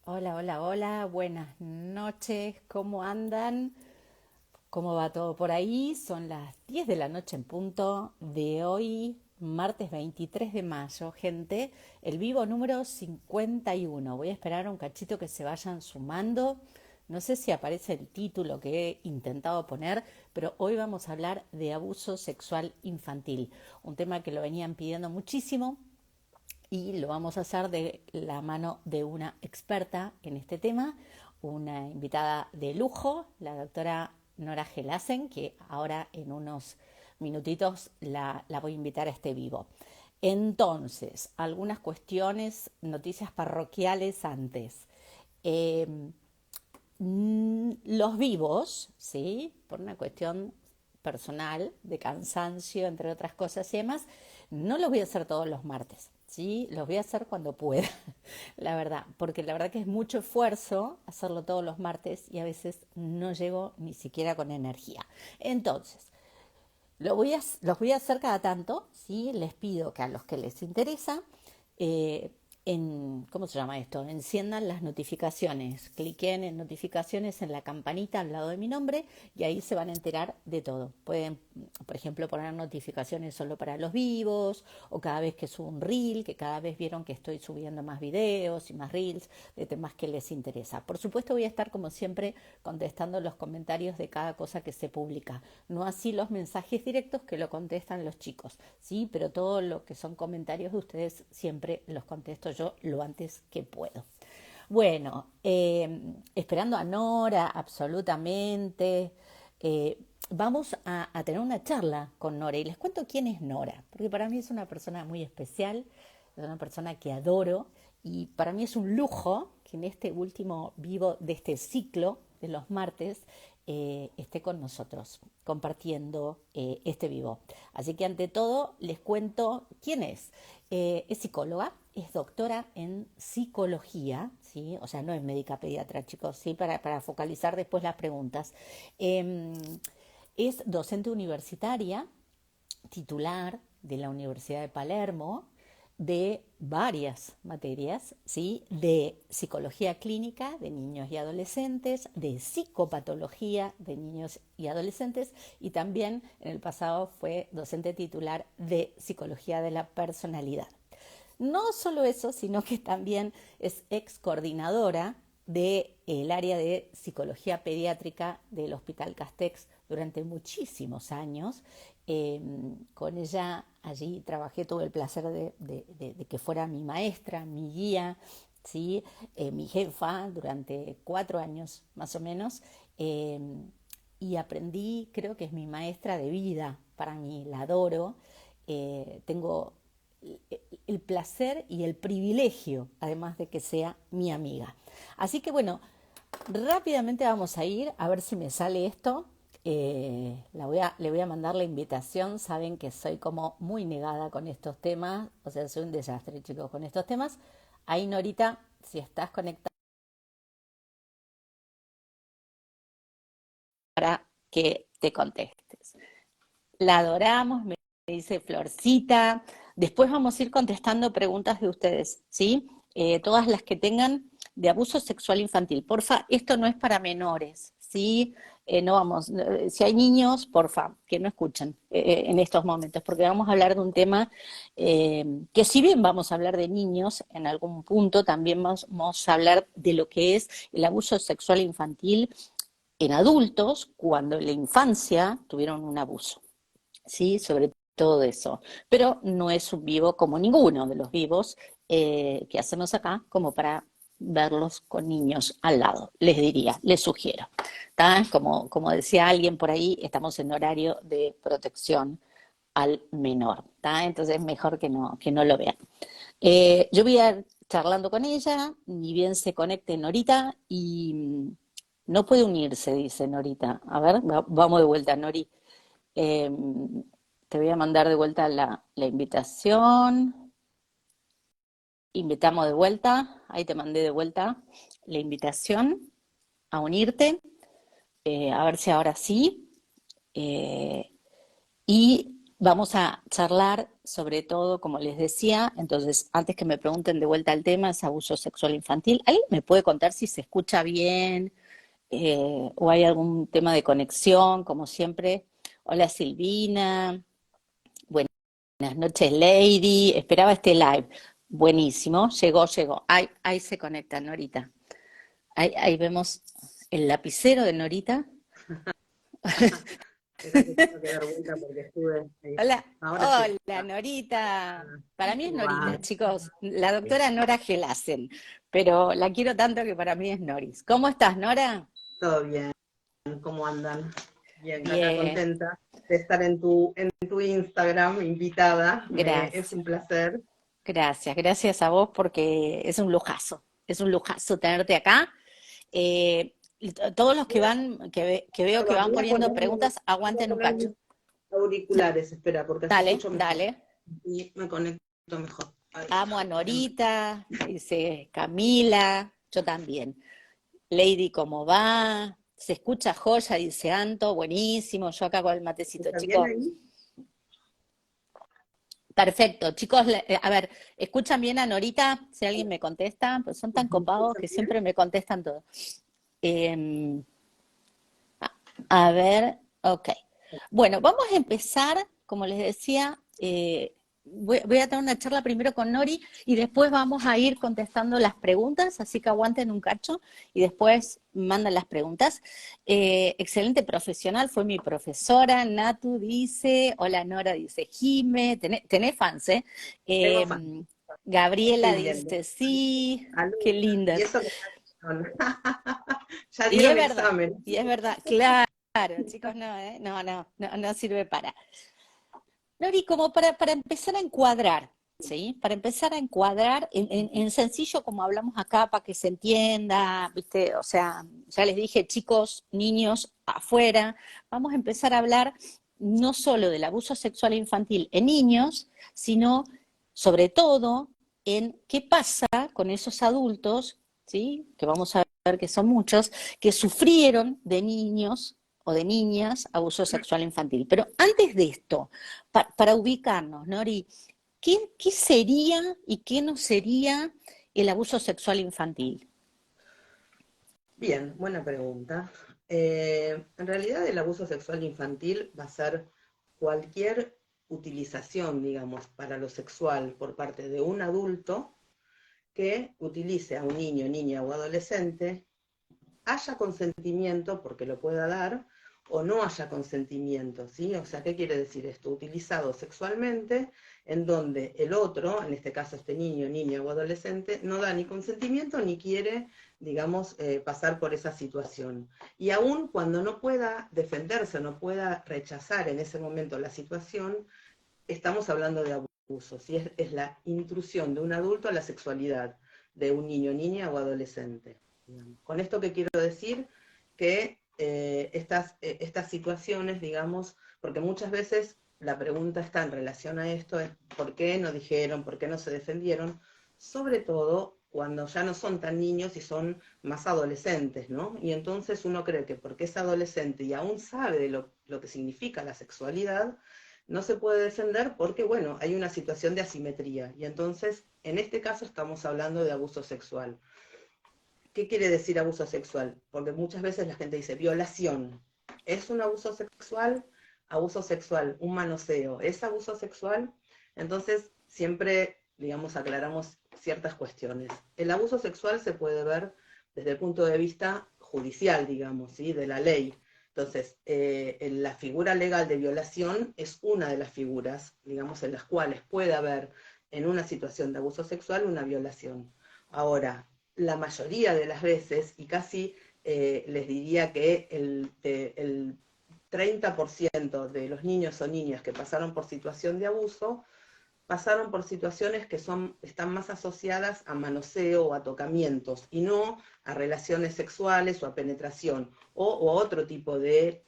Hola, hola, hola, buenas noches, ¿cómo andan? ¿Cómo va todo por ahí? Son las 10 de la noche en punto de hoy, martes 23 de mayo, gente, el vivo número 51. Voy a esperar un cachito que se vayan sumando. No sé si aparece el título que he intentado poner, pero hoy vamos a hablar de abuso sexual infantil, un tema que lo venían pidiendo muchísimo y lo vamos a hacer de la mano de una experta en este tema, una invitada de lujo, la doctora Nora Gelassen, que ahora en unos minutitos la voy a invitar a este vivo. Entonces, algunas cuestiones, noticias parroquiales antes. Eh, los vivos, ¿sí? Por una cuestión personal, de cansancio, entre otras cosas y demás, no los voy a hacer todos los martes, ¿sí? Los voy a hacer cuando pueda, la verdad, porque la verdad que es mucho esfuerzo hacerlo todos los martes y a veces no llego ni siquiera con energía. Entonces, los voy a hacer cada tanto, ¿sí? Les pido que a los que les interesa, eh, ¿cómo se llama esto? Enciendan las notificaciones, cliquen en notificaciones en la campanita al lado de mi nombre y ahí se van a enterar de todo. Pueden, por ejemplo, poner notificaciones solo para los vivos o cada vez que subo un reel, que cada vez vieron que estoy subiendo más videos y más reels de temas que les interesa. Por supuesto voy a estar como siempre contestando los comentarios de cada cosa que se publica, no así los mensajes directos que lo contestan los chicos, ¿sí? Pero todo lo que son comentarios de ustedes siempre los contesto yo lo antes que puedo. Bueno, esperando a Nora, absolutamente. Vamos a tener una charla con Nora y les cuento quién es Nora, porque para mí es una persona muy especial, es una persona que adoro y para mí es un lujo que en este último vivo de este ciclo de los martes esté con nosotros compartiendo este vivo. Así que ante todo les cuento quién es. Es psicóloga, es doctora en psicología, ¿sí? O sea, no es médica pediatra, chicos, ¿sí? Para focalizar después las preguntas. Eh, es docente universitaria, titular de la Universidad de Palermo, de varias materias, ¿sí? De psicología clínica de niños y adolescentes, de psicopatología de niños y adolescentes y también en el pasado fue docente titular de psicología de la personalidad. No solo eso, sino que también es ex coordinadora del área de psicología pediátrica del Hospital Castex durante muchísimos años. Con ella allí trabajé, tuve el placer de que fuera mi maestra, mi guía, ¿sí? Mi jefa durante 4 años más o menos. Eh, y aprendí, creo que es mi maestra de vida, para mí, la adoro. Tengo el placer y el privilegio, además de que sea mi amiga. Así que bueno, rápidamente vamos a ir a ver si me sale esto. Le voy a mandar la invitación. Saben que soy como muy negada con estos temas. O sea, soy un desastre, chicos, con estos temas. Ahí, Norita, si estás conectada para que te contestes. La adoramos, me dice Florcita. Después vamos a ir contestando preguntas de ustedes, ¿sí? Todas las que tengan de abuso sexual infantil. Porfa, esto no es para menores, ¿sí? No vamos, si hay niños, porfa, que no escuchen en estos momentos, porque vamos a hablar de un tema que si bien vamos a hablar de niños, en algún punto también vamos a hablar de lo que es el abuso sexual infantil en adultos cuando en la infancia tuvieron un abuso. ¿Sí? Sobre todo eso. Pero no es un vivo como ninguno de los vivos que hacemos acá, como para verlos con niños al lado, les diría, les sugiero. Como decía alguien por ahí, estamos en horario de protección al menor. ¿tá? Entonces mejor que no lo vean. Yo voy a ir charlando con ella, ni bien se conecte Norita y no puede unirse, dice Norita. A ver, vamos de vuelta, Nori. Eh, Te voy a mandar de vuelta la invitación. Invitamos de vuelta. Ahí te mandé de vuelta la invitación a unirte. A ver si ahora sí. Eh, y Vamos a charlar sobre todo, como les decía, entonces, antes que me pregunten de vuelta el tema, es abuso sexual infantil. ¿Alguien me puede contar si se escucha bien o hay algún tema de conexión, como siempre? Hola Silvina, buenas noches Lady, esperaba este live. Buenísimo, llegó. Ahí se conecta Norita. Ahí vemos el lapicero de Norita. Espera que tengo que dar vuelta porque estuve ahí. Hola, Ahora sí. hola Norita. Para mí es ¿Cómo va? Norita, chicos. La doctora Nora Gelassen, pero la quiero tanto que para mí es Noris. ¿Cómo estás, Nora? Todo bien, ¿cómo andan? Bien, acá Bien, contenta de estar en tu Instagram, invitada. Es gracias. un placer. Gracias a vos porque es un lujazo tenerte acá. Todos los que van, que veo que Perdón, van poniendo preguntas, voy a aguanten un poner cacho. mis auriculares, espera, porque así Dale, escucho mejor. dale. Y me conecto mejor. Ahí. Amo a Norita, dice Camila, yo también. Lady, ¿cómo va? Se escucha joya, dice Anto, buenísimo. Yo acá con el matecito, ¿Está bien chicos. ahí? Perfecto, chicos, a ver, ¿escuchan bien a Norita? Si alguien me contesta, pues son tan ¿Me copados escuchan que bien? siempre me contestan todo. Eh, a ver, ok. Bueno, vamos a empezar, como les decía, voy a tener una charla primero con Nori y después vamos a ir contestando las preguntas, así que aguanten un cacho y después mandan las preguntas. Excelente profesional, fue mi profesora, Natu dice, hola Nora, dice Jime, tenés fans, ¿eh? Tengo fan, Eh, estoy Gabriela viendo. dice, sí, qué Alumna. Y lindas. eso que ya dieron examen. Y es verdad, claro, chicos, no, ¿eh? No sirve para. Nori, como para empezar a encuadrar, ¿sí? Para empezar a encuadrar en sencillo, como hablamos acá, para que se entienda, ¿viste? O sea, ya les dije, chicos, niños, afuera, vamos a empezar a hablar no solo del abuso sexual infantil en niños, sino sobre todo en qué pasa con esos adultos, ¿sí? Que vamos a ver que son muchos, que sufrieron de niños o de niñas abuso sexual infantil. Pero antes de esto, para ubicarnos, Nori, ¿qué sería y qué no sería el abuso sexual infantil? Bien, buena pregunta. En realidad el abuso sexual infantil va a ser cualquier utilización, digamos, para lo sexual por parte de un adulto que utilice a un niño, niña o adolescente, haya consentimiento porque lo pueda dar o no haya consentimiento, ¿sí? O sea, ¿qué quiere decir esto? Utilizado sexualmente en donde el otro, en este caso este niño, niña o adolescente, no da ni consentimiento ni quiere, digamos, pasar por esa situación. Y aun cuando no pueda defenderse, no pueda rechazar en ese momento la situación, estamos hablando de abuso, ¿sí? Es la intrusión de un adulto a la sexualidad de un niño, niña o adolescente. Digamos. Con esto que quiero decir que estas situaciones, digamos, porque muchas veces la pregunta está en relación a esto, es ¿por qué no dijeron, por qué no se defendieron? Sobre todo cuando ya no son tan niños y son más adolescentes, ¿no? Y entonces uno cree que porque es adolescente y aún sabe de lo que significa la sexualidad, no se puede defender porque, bueno, hay una situación de asimetría. Y entonces, en este caso estamos hablando de abuso sexual. ¿Qué quiere decir abuso sexual? Porque muchas veces la gente dice violación. ¿Es un abuso sexual? Abuso sexual, un manoseo. ¿Es abuso sexual? Entonces, siempre, digamos, aclaramos ciertas cuestiones. El abuso sexual se puede ver desde el punto de vista judicial, digamos, ¿sí? De la ley. Entonces, la figura legal de violación es una de las figuras, digamos, en las cuales puede haber en una situación de abuso sexual una violación. Ahora, la mayoría de las veces, y casi les diría que el 30% de los niños o niñas que pasaron por situación de abuso, pasaron por situaciones que están más asociadas a manoseo o a tocamientos, y no a relaciones sexuales o a penetración, o a otro tipo de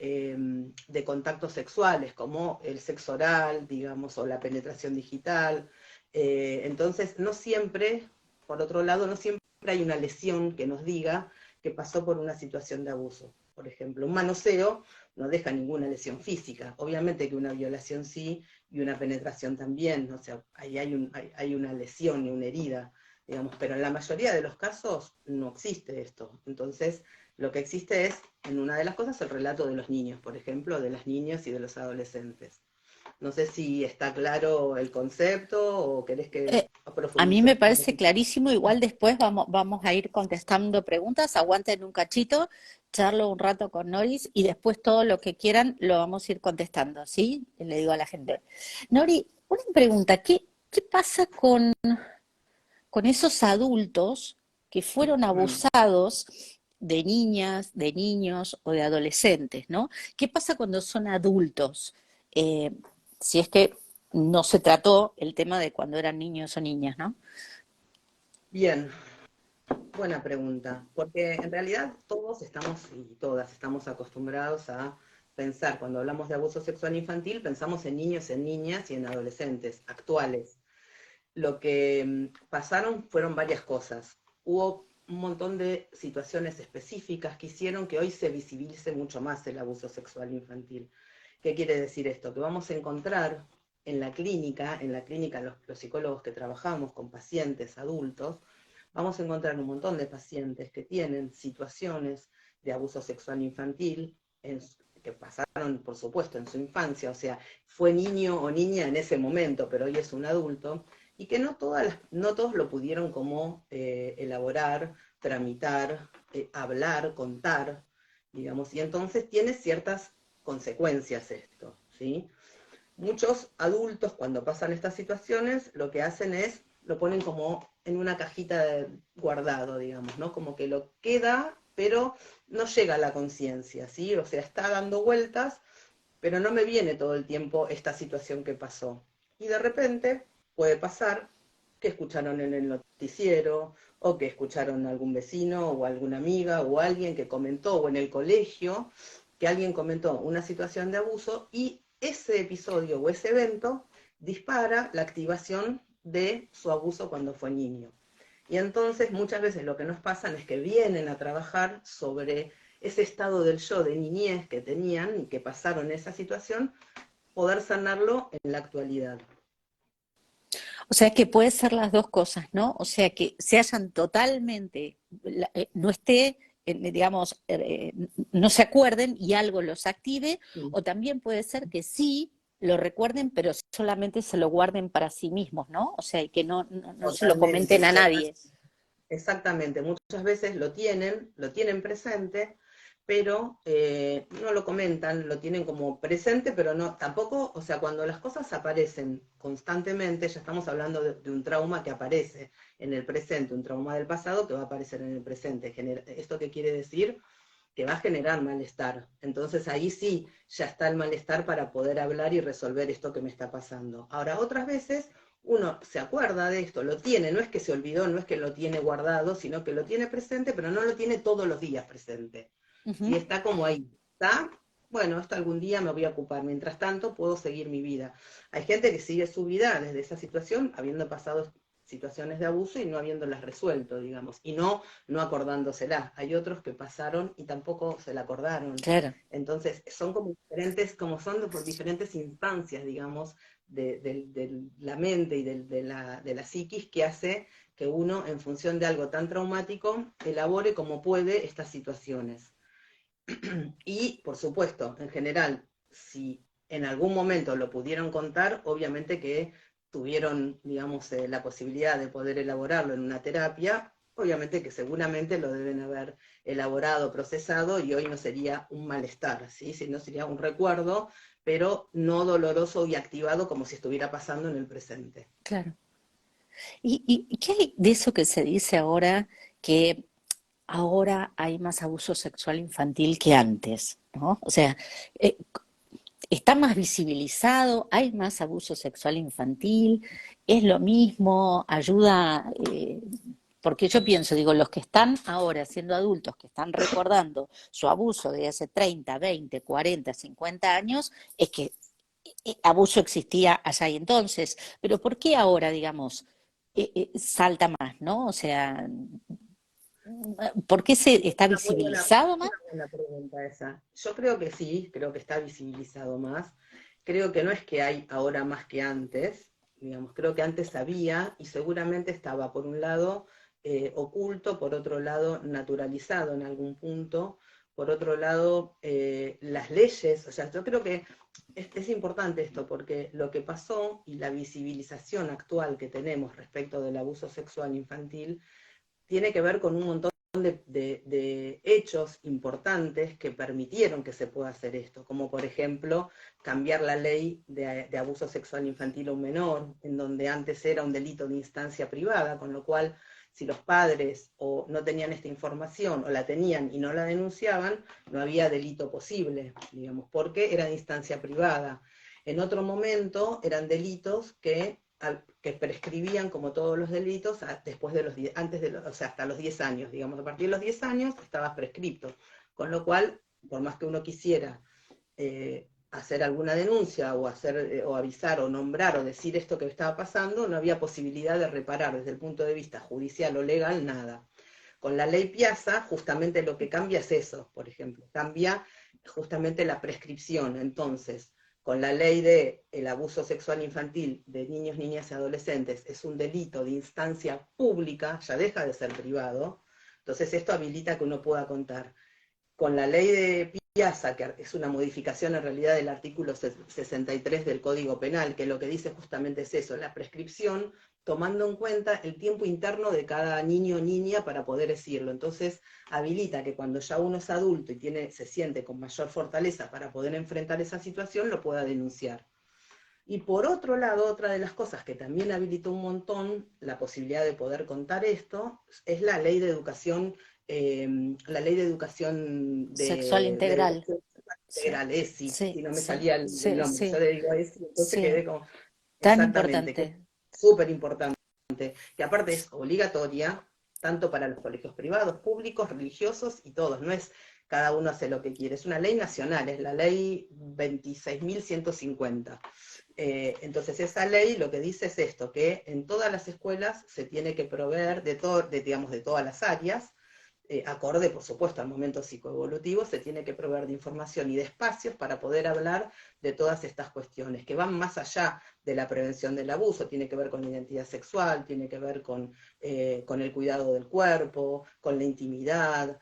contactos sexuales, como el sexo oral, digamos, o la penetración digital. Entonces, no siempre, por otro lado, no siempre hay una lesión que nos diga que pasó por una situación de abuso. Por ejemplo, un manoseo no deja ninguna lesión física. Obviamente que una violación sí, y una penetración también, o sea, ahí hay una lesión y una herida, digamos, pero en la mayoría de los casos no existe esto. Entonces, lo que existe es, en una de las cosas, el relato de los niños, por ejemplo, de las niñas y de los adolescentes. No sé si está claro el concepto o querés que Eh, a mí profundice me un parece poquito. clarísimo, igual después vamos a ir contestando preguntas, aguanten un cachito, charlo un rato con Noris y después todo lo que quieran lo vamos a ir contestando, ¿sí? Le digo a la gente. Nori, una pregunta, ¿qué pasa con esos adultos que fueron Mm. abusados de niñas, de niños o de adolescentes, ¿no? ¿Qué pasa cuando son adultos? Eh, si es que no se trató el tema de cuando eran niños o niñas, ¿no? Bien, buena pregunta, porque en realidad todos estamos y todas estamos acostumbrados a pensar, cuando hablamos de abuso sexual infantil, pensamos en niños, en niñas y en adolescentes actuales. Lo que pasaron fueron varias cosas. Hubo un montón de situaciones específicas que hicieron que hoy se visibilice mucho más el abuso sexual infantil. ¿Qué quiere decir esto? Que vamos a encontrar en la clínica los psicólogos que trabajamos con pacientes adultos, vamos a encontrar un montón de pacientes que tienen situaciones de abuso sexual infantil que pasaron, por supuesto, en su infancia, o sea, fue niño o niña en ese momento, pero hoy es un adulto, y que no todos lo pudieron como elaborar, tramitar, hablar, contar, digamos, y entonces tiene ciertas consecuencias esto, ¿sí? Muchos adultos cuando pasan estas situaciones lo que hacen es, lo ponen como en una cajita guardado, digamos, ¿no? Como que lo queda, pero no llega a la conciencia, ¿sí? O sea, está dando vueltas, pero no me viene todo el tiempo esta situación que pasó. Y de repente puede pasar que escucharon en el noticiero, o que escucharon a algún vecino, o alguna amiga, o alguien que comentó, o en el colegio, que alguien comentó una situación de abuso, y ese episodio o ese evento dispara la activación de su abuso cuando fue niño. Y entonces muchas veces lo que nos pasa es que vienen a trabajar sobre ese estado del yo de niñez que tenían y que pasaron esa situación, poder sanarlo en la actualidad. O sea que puede ser las dos cosas, ¿no? O sea que se hayan totalmente, no esté, digamos, no se acuerden y algo los active, Sí. o también puede ser que sí lo recuerden, pero solamente se lo guarden para sí mismos, ¿no? O sea, y que no se lo comenten Totalmente, a nadie. exactamente. Muchas veces lo tienen presente, pero no lo comentan, lo tienen como presente, pero no, tampoco, o sea, cuando las cosas aparecen constantemente, ya estamos hablando de un trauma que aparece en el presente, un trauma del pasado que va a aparecer en el presente. ¿Esto qué quiere decir? Que va a generar malestar. Entonces ahí sí ya está el malestar para poder hablar y resolver esto que me está pasando. Ahora, otras veces uno se acuerda de esto, lo tiene, no es que se olvidó, no es que lo tiene guardado, sino que lo tiene presente, pero no lo tiene todos los días presente. Ujú. Si está como ahí, ¿está? Bueno, esto algún día me voy a ocupar. Mientras tanto, puedo seguir mi vida. Hay gente que sigue su vida desde esa situación, habiendo pasado situaciones de abuso y no habiéndolas resuelto, digamos, y no acordándoselas. Hay otros que pasaron y tampoco se la acordaron. Claro. Entonces, son como diferentes, como son por diferentes instancias, digamos, de la mente y de la psiquis que hace que uno, en función de algo tan traumático, elabore como puede estas situaciones. Y, por supuesto, en general, si en algún momento lo pudieron contar, obviamente que tuvieron, digamos, la posibilidad de poder elaborarlo en una terapia, obviamente que seguramente lo deben haber elaborado, procesado, y hoy no sería un malestar, ¿sí? Sino sería un recuerdo, pero no doloroso y activado como si estuviera pasando en el presente. Claro. ¿Y qué hay de eso que se dice ahora que ahora hay más abuso sexual infantil que antes, ¿no? O sea, eh, está más visibilizado, hay más abuso sexual infantil, es lo mismo, ayuda, porque yo pienso, digo, los que están ahora siendo adultos, que están recordando su abuso de hace 30, 20, 40, 50 años, es que abuso existía allá y entonces, pero ¿por qué ahora, digamos, salta más, ¿no? O sea, ¿por qué se está visibilizado Es más? una buena pregunta esa. Yo creo que sí, creo que está visibilizado más. creo que no es que hay ahora más que antes, digamos, creo que antes había y seguramente estaba por un lado oculto, por otro lado naturalizado en algún punto, por otro lado las leyes, o sea, yo creo que es importante esto porque lo que pasó y la visibilización actual que tenemos respecto del abuso sexual infantil tiene que ver con un montón de hechos importantes que permitieron que se pueda hacer esto, como por ejemplo cambiar la ley de abuso sexual infantil a un menor, en donde antes era un delito de instancia privada, con lo cual si los padres o no tenían esta información o la tenían y no la denunciaban, no había delito posible, digamos, porque era de instancia privada. En otro momento eran delitos que prescribían como todos los delitos después de antes de o sea, hasta los 10 años, digamos, a partir de los 10 años estabas prescripto, con lo cual, por más que uno quisiera hacer alguna denuncia o avisar o nombrar o decir esto que estaba pasando, no había posibilidad de reparar desde el punto de vista judicial o legal nada. Con la ley Piazza, justamente lo que cambia es eso, por ejemplo, cambia justamente la prescripción. Entonces, con la ley de el abuso sexual infantil de niños, niñas y adolescentes es un delito de instancia pública, ya deja de ser privado, entonces esto habilita que uno pueda contar. Con la ley de Piazza, que es una modificación en realidad del artículo 63 del Código Penal, que lo que dice justamente es eso, la prescripción, tomando en cuenta el tiempo interno de cada niño o niña para poder decirlo. Entonces, habilita que cuando ya uno es adulto y se siente con mayor fortaleza para poder enfrentar esa situación, lo pueda denunciar. Y por otro lado, otra de las cosas que también habilitó un montón la posibilidad de poder contar esto es la ley de educación Sexual de integral. educación Sí, integral, ESI, sí, y no me sí, salía el sí, nombre, yo sí, le digo ESI, entonces sí. quedé como, Tan exactamente, que es importante. súper importante, que aparte es obligatoria, tanto para los colegios privados, públicos, religiosos y todos, no es cada uno hace lo que quiere, es una ley nacional, es la ley 26.150. Entonces esa ley lo que dice es esto, que en todas las escuelas se tiene que proveer digamos, de todas las áreas, acorde, por supuesto, al momento psicoevolutivo, se tiene que proveer de información y de espacios para poder hablar de todas estas cuestiones, que van más allá de la prevención del abuso, tiene que ver con la identidad sexual, tiene que ver con el cuidado del cuerpo, con la intimidad,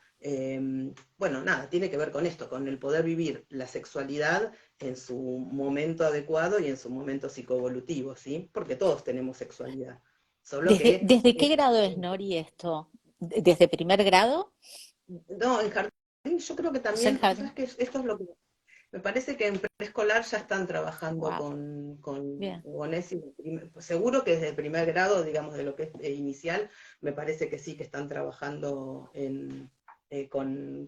bueno, nada, tiene que ver con esto, con el poder vivir la sexualidad en su momento adecuado y en su momento psicoevolutivo, ¿sí? Porque todos tenemos sexualidad, solo que ¿Desde qué grado es, Nori, esto? ¿Desde primer grado? no, en jardín yo creo que O sea, en también, jardín. ¿sabes qué? Esto es lo que me parece que en preescolar ya están trabajando Wow, bien. con ESI, seguro que desde el primer grado, digamos, de lo que es inicial, me parece que sí que están trabajando con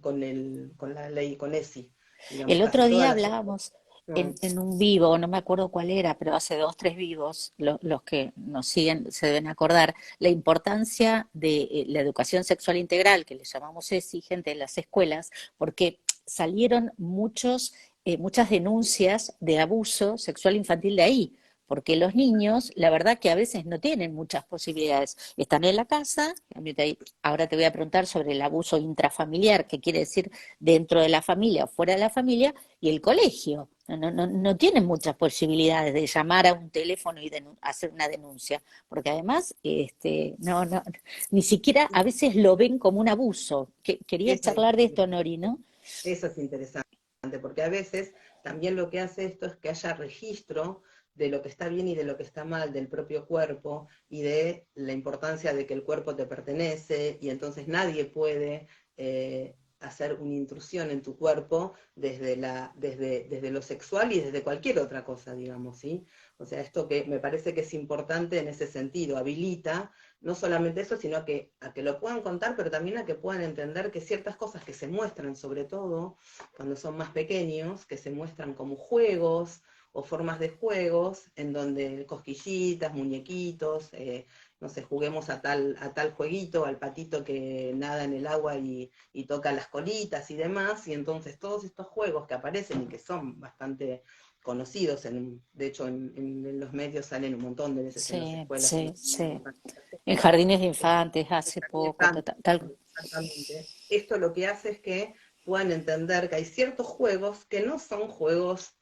la ley, con ESI, digamos, El casi otro todas día las escuelas. hablábamos en un vivo, no me acuerdo cuál era, pero hace dos, tres vivos, los que nos siguen se deben acordar, la importancia de la educación sexual integral, que le llamamos exigente en las escuelas, porque salieron muchas denuncias de abuso sexual infantil de ahí. Porque los niños, la verdad que a veces no tienen muchas posibilidades. Están en la casa, ahora te voy a preguntar sobre el abuso intrafamiliar, que quiere decir dentro de la familia o fuera de la familia, y el colegio. No tienen muchas posibilidades de llamar a un teléfono y hacer una denuncia, porque además ni siquiera a veces lo ven como un abuso. Quería Eso es charlar de esto, Nori, ¿no? Eso es interesante, porque a veces también lo que hace esto es que haya registro de lo que está bien y de lo que está mal del propio cuerpo y de la importancia de que el cuerpo te pertenece y entonces nadie puede hacer una intrusión en tu cuerpo desde lo sexual y desde cualquier otra cosa, digamos, ¿sí? O sea, esto que me parece que es importante en ese sentido, habilita no solamente eso, sino a que lo puedan contar, pero también a que puedan entender que ciertas cosas que se muestran, sobre todo cuando son más pequeños, que se muestran como juegos o formas de juegos, en donde cosquillitas, muñequitos, no sé, juguemos a tal jueguito, al patito que nada en el agua y toca las colitas y demás, y entonces todos estos juegos que aparecen y que son bastante conocidos, de hecho en los medios salen un montón de veces en las Sí, escuelas, sí, sí. en las En escuelas, jardines de infantes hace poco, exactamente. Esto lo que hace es que puedan entender que hay ciertos juegos que no son juegos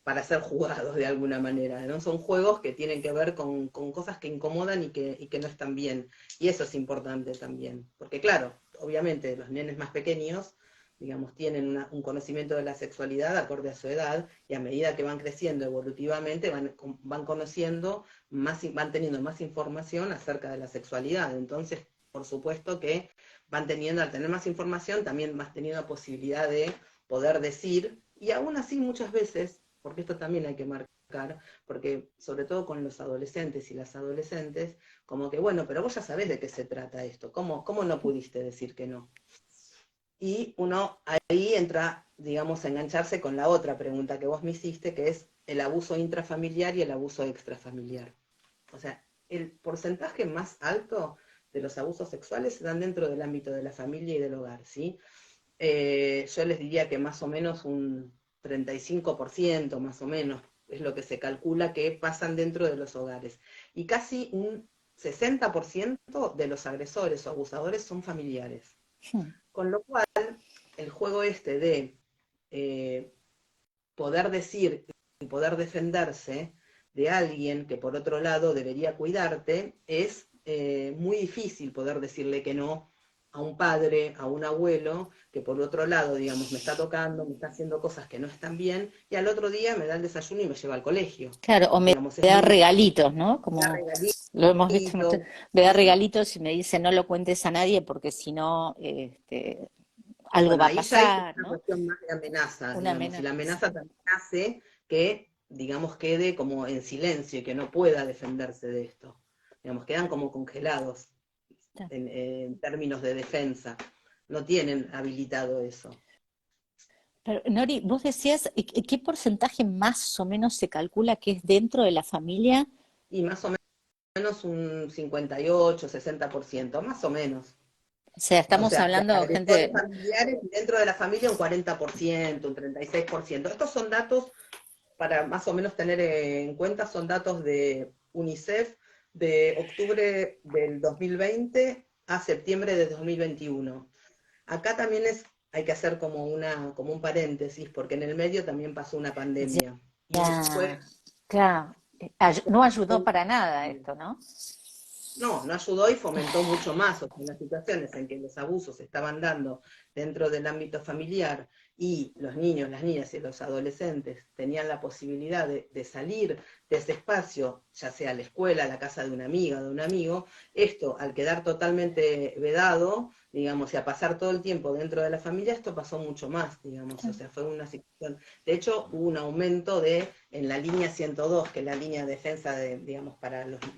para ser jugados de alguna manera, ¿no? Son juegos que tienen que ver con cosas que incomodan y que no están bien. Y eso es importante también, porque claro, obviamente los nenes más pequeños, digamos, tienen un conocimiento de la sexualidad acorde a su edad, y a medida que van creciendo evolutivamente, van conociendo más, van teniendo más información acerca de la sexualidad. Entonces, por supuesto que van teniendo, al tener más información, también más teniendo la posibilidad de poder decir, y aún así muchas veces, porque esto también hay que marcar, porque sobre todo con los adolescentes y las adolescentes, como que, bueno, pero vos ya sabés de qué se trata esto, ¿cómo no pudiste decir que no? Y uno ahí entra, digamos, a engancharse con la otra pregunta que vos me hiciste, que es el abuso intrafamiliar y el abuso extrafamiliar. O sea, el porcentaje más alto de los abusos sexuales se dan dentro del ámbito de la familia y del hogar, ¿sí? Yo les diría que más o menos un 35% más o menos es lo que se calcula que pasan dentro de los hogares. Y casi un 60% de los agresores o abusadores son familiares. Hmm. Con lo cual, el juego este de eh, poder decir y poder defenderse de alguien que por otro lado debería cuidarte, es muy difícil poder decirle que no a un padre, a un abuelo, que por otro lado, digamos, me está tocando, me está haciendo cosas que no están bien, y al otro día me da el desayuno y me lleva al colegio. Claro, o me Digamos, es da muy regalitos, ¿no? da Como lo hemos visto, regalitos. me da regalitos y me dice no lo cuentes a nadie porque si no, algo Bueno, va a ahí ya hay pasar, una ¿no? cuestión más de amenaza, Una digamos, y amenaza. la amenaza también hace que, digamos, quede como en silencio y que no pueda defenderse de esto. Digamos, quedan como congelados en términos de defensa. No tienen habilitado eso. Pero, Nori, vos decías, ¿qué porcentaje más o menos se calcula que es dentro de la familia? Y más o menos un 58, 60%, más o menos. O sea, O estamos sea, de hablando de agresores gente, familiares y dentro de la familia un 40%, un 36%. Estos son datos para más o menos tener en cuenta, son datos de UNICEF de octubre del 2020 a septiembre de 2021. Acá también hay que hacer como un paréntesis, porque en el medio también pasó una pandemia. Y eso fue, ya, claro, no ayudó para nada esto, ¿no? no ayudó y fomentó mucho más. O sea, en las situaciones en que los abusos se estaban dando dentro del ámbito familiar y los niños, las niñas y los adolescentes tenían la posibilidad de salir de ese espacio, ya sea a la escuela, a la casa de una amiga, de un amigo, esto al quedar totalmente vedado, digamos, y a pasar todo el tiempo dentro de la familia, esto pasó mucho más, digamos, o sea, fue una situación. De hecho, hubo un aumento en la línea 102, que es la línea de defensa digamos,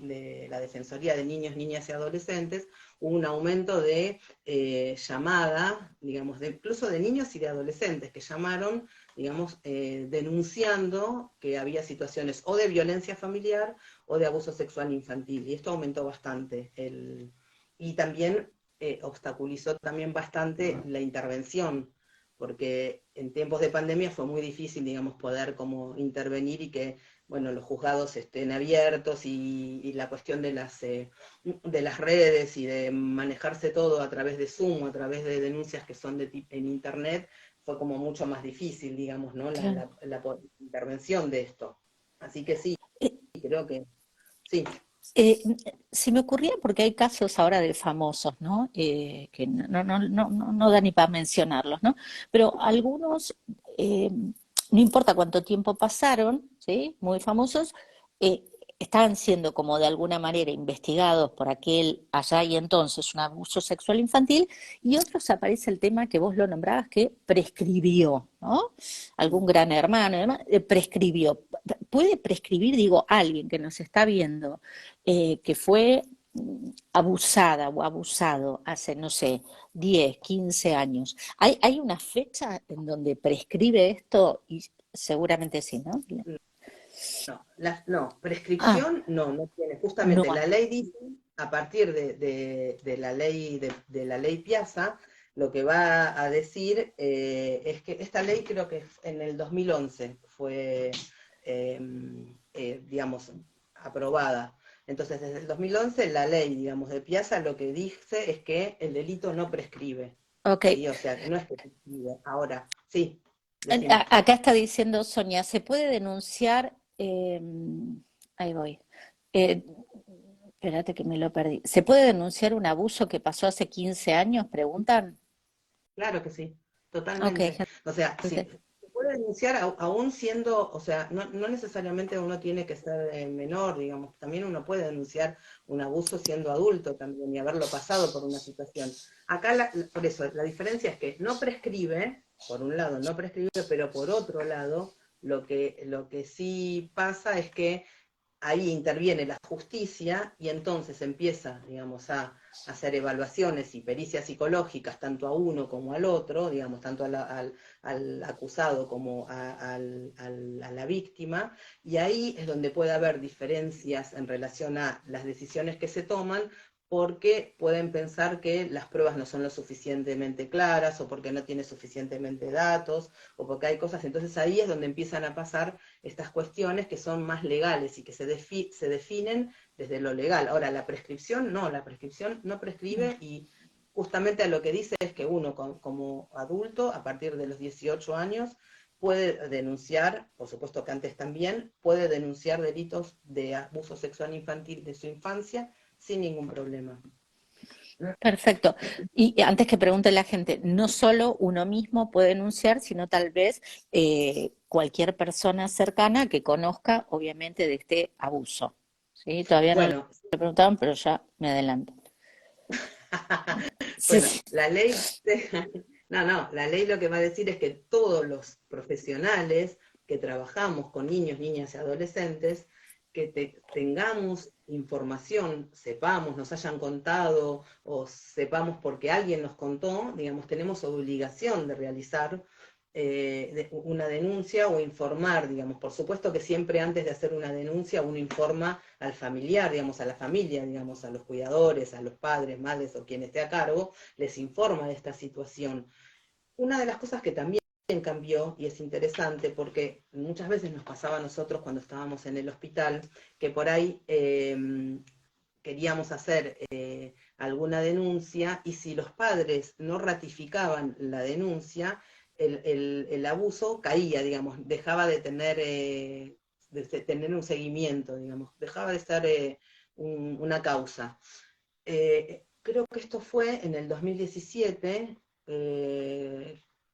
de la Defensoría de Niños, Niñas y Adolescentes, hubo un aumento de llamada, digamos, incluso de niños y de adolescentes que llamaron, digamos, denunciando que había situaciones o de violencia familiar o de abuso sexual infantil, y esto aumentó bastante. Y también obstaculizó también bastante la intervención, porque en tiempos de pandemia fue muy difícil, digamos, poder como intervenir y que, bueno, los juzgados estén abiertos y la cuestión de las redes y de manejarse todo a través de Zoom, a través de denuncias que son en Internet, fue como mucho más difícil, digamos, ¿no? Claro. La intervención de esto. Así que sí, Eh, creo que sí. eh, Se me ocurría porque hay casos ahora de famosos, ¿no? Que no da ni para mencionarlos, ¿no? Pero algunos, no importa cuánto tiempo pasaron, ¿sí? Muy famosos, eh, estaban siendo como de alguna manera investigados por aquel allá y entonces un abuso sexual infantil, y otros aparece el tema que vos lo nombrabas que prescribió, ¿no? Algún gran hermano, además, prescribió. Puede prescribir, digo, alguien que nos está viendo, que fue abusada o abusado hace, no sé, 10, 15 años. ¿Hay una fecha en donde prescribe esto? Y seguramente sí, ¿no? No, no, Ah, prescripción no tiene. no Justamente la hay. ley dice, a partir de la ley de la ley Piazza, lo que va a decir es que esta ley creo que en el 2011 fue, eh, digamos, aprobada. Entonces, desde el 2011 la ley, digamos, de Piazza lo que dice es que el delito no prescribe, Ok. ¿sí? O sea, que no es que prescribe. Ahora, sí. Acá está diciendo Sonia, ¿se puede denunciar? Ahí voy. Eh, Espérate que me lo perdí. ¿Se puede denunciar un abuso que pasó hace 15 años? Preguntan. Claro que sí, Ok, totalmente. O sea, sí, gente. se puede denunciar aún siendo, o sea, no necesariamente uno tiene que ser menor, digamos, también uno puede denunciar un abuso siendo adulto también y haberlo pasado por una situación. Acá, por eso, la diferencia es que no prescribe, por un lado, no prescribe, pero por otro lado, lo que sí pasa es que ahí interviene la justicia y entonces empieza, digamos, a hacer evaluaciones y pericias psicológicas tanto a uno como al otro, digamos, tanto al acusado como a la víctima, y ahí es donde puede haber diferencias en relación a las decisiones que se toman, porque pueden pensar que las pruebas no son lo suficientemente claras, o porque no tiene suficientemente datos, o porque hay cosas, entonces ahí es donde empiezan a pasar estas cuestiones que son más legales y que se definen desde lo legal. Ahora, la prescripción no prescribe y justamente a lo que dice es que uno como adulto, a partir de los 18 años, puede denunciar, por supuesto que antes también, puede denunciar delitos de abuso sexual infantil de su infancia sin ningún problema. Perfecto. Y antes que pregunte la gente, no solo uno mismo puede denunciar, sino tal vez cualquier persona cercana que conozca, obviamente, de este abuso. ¿Sí? Todavía no lo Bueno, preguntaban, pero ya me adelanto. Sí, bueno, sí. la ley, no, la ley lo que va a decir es que todos los profesionales que trabajamos con niños, niñas y adolescentes, que tengamos información, sepamos, nos hayan contado o sepamos porque alguien nos contó, digamos, tenemos obligación de realizar una denuncia o informar, digamos. Por supuesto que siempre antes de hacer una denuncia uno informa al familiar, digamos, a la familia, digamos, a los cuidadores, a los padres, madres o quien esté a cargo, les informa de esta situación. Una de las cosas que también cambió, y es interesante porque muchas veces nos pasaba a nosotros cuando estábamos en el hospital, que por ahí queríamos hacer alguna denuncia y si los padres no ratificaban la denuncia, el abuso caía, digamos, dejaba de tener un seguimiento, digamos, dejaba de ser una causa. Creo que esto fue en el 2017,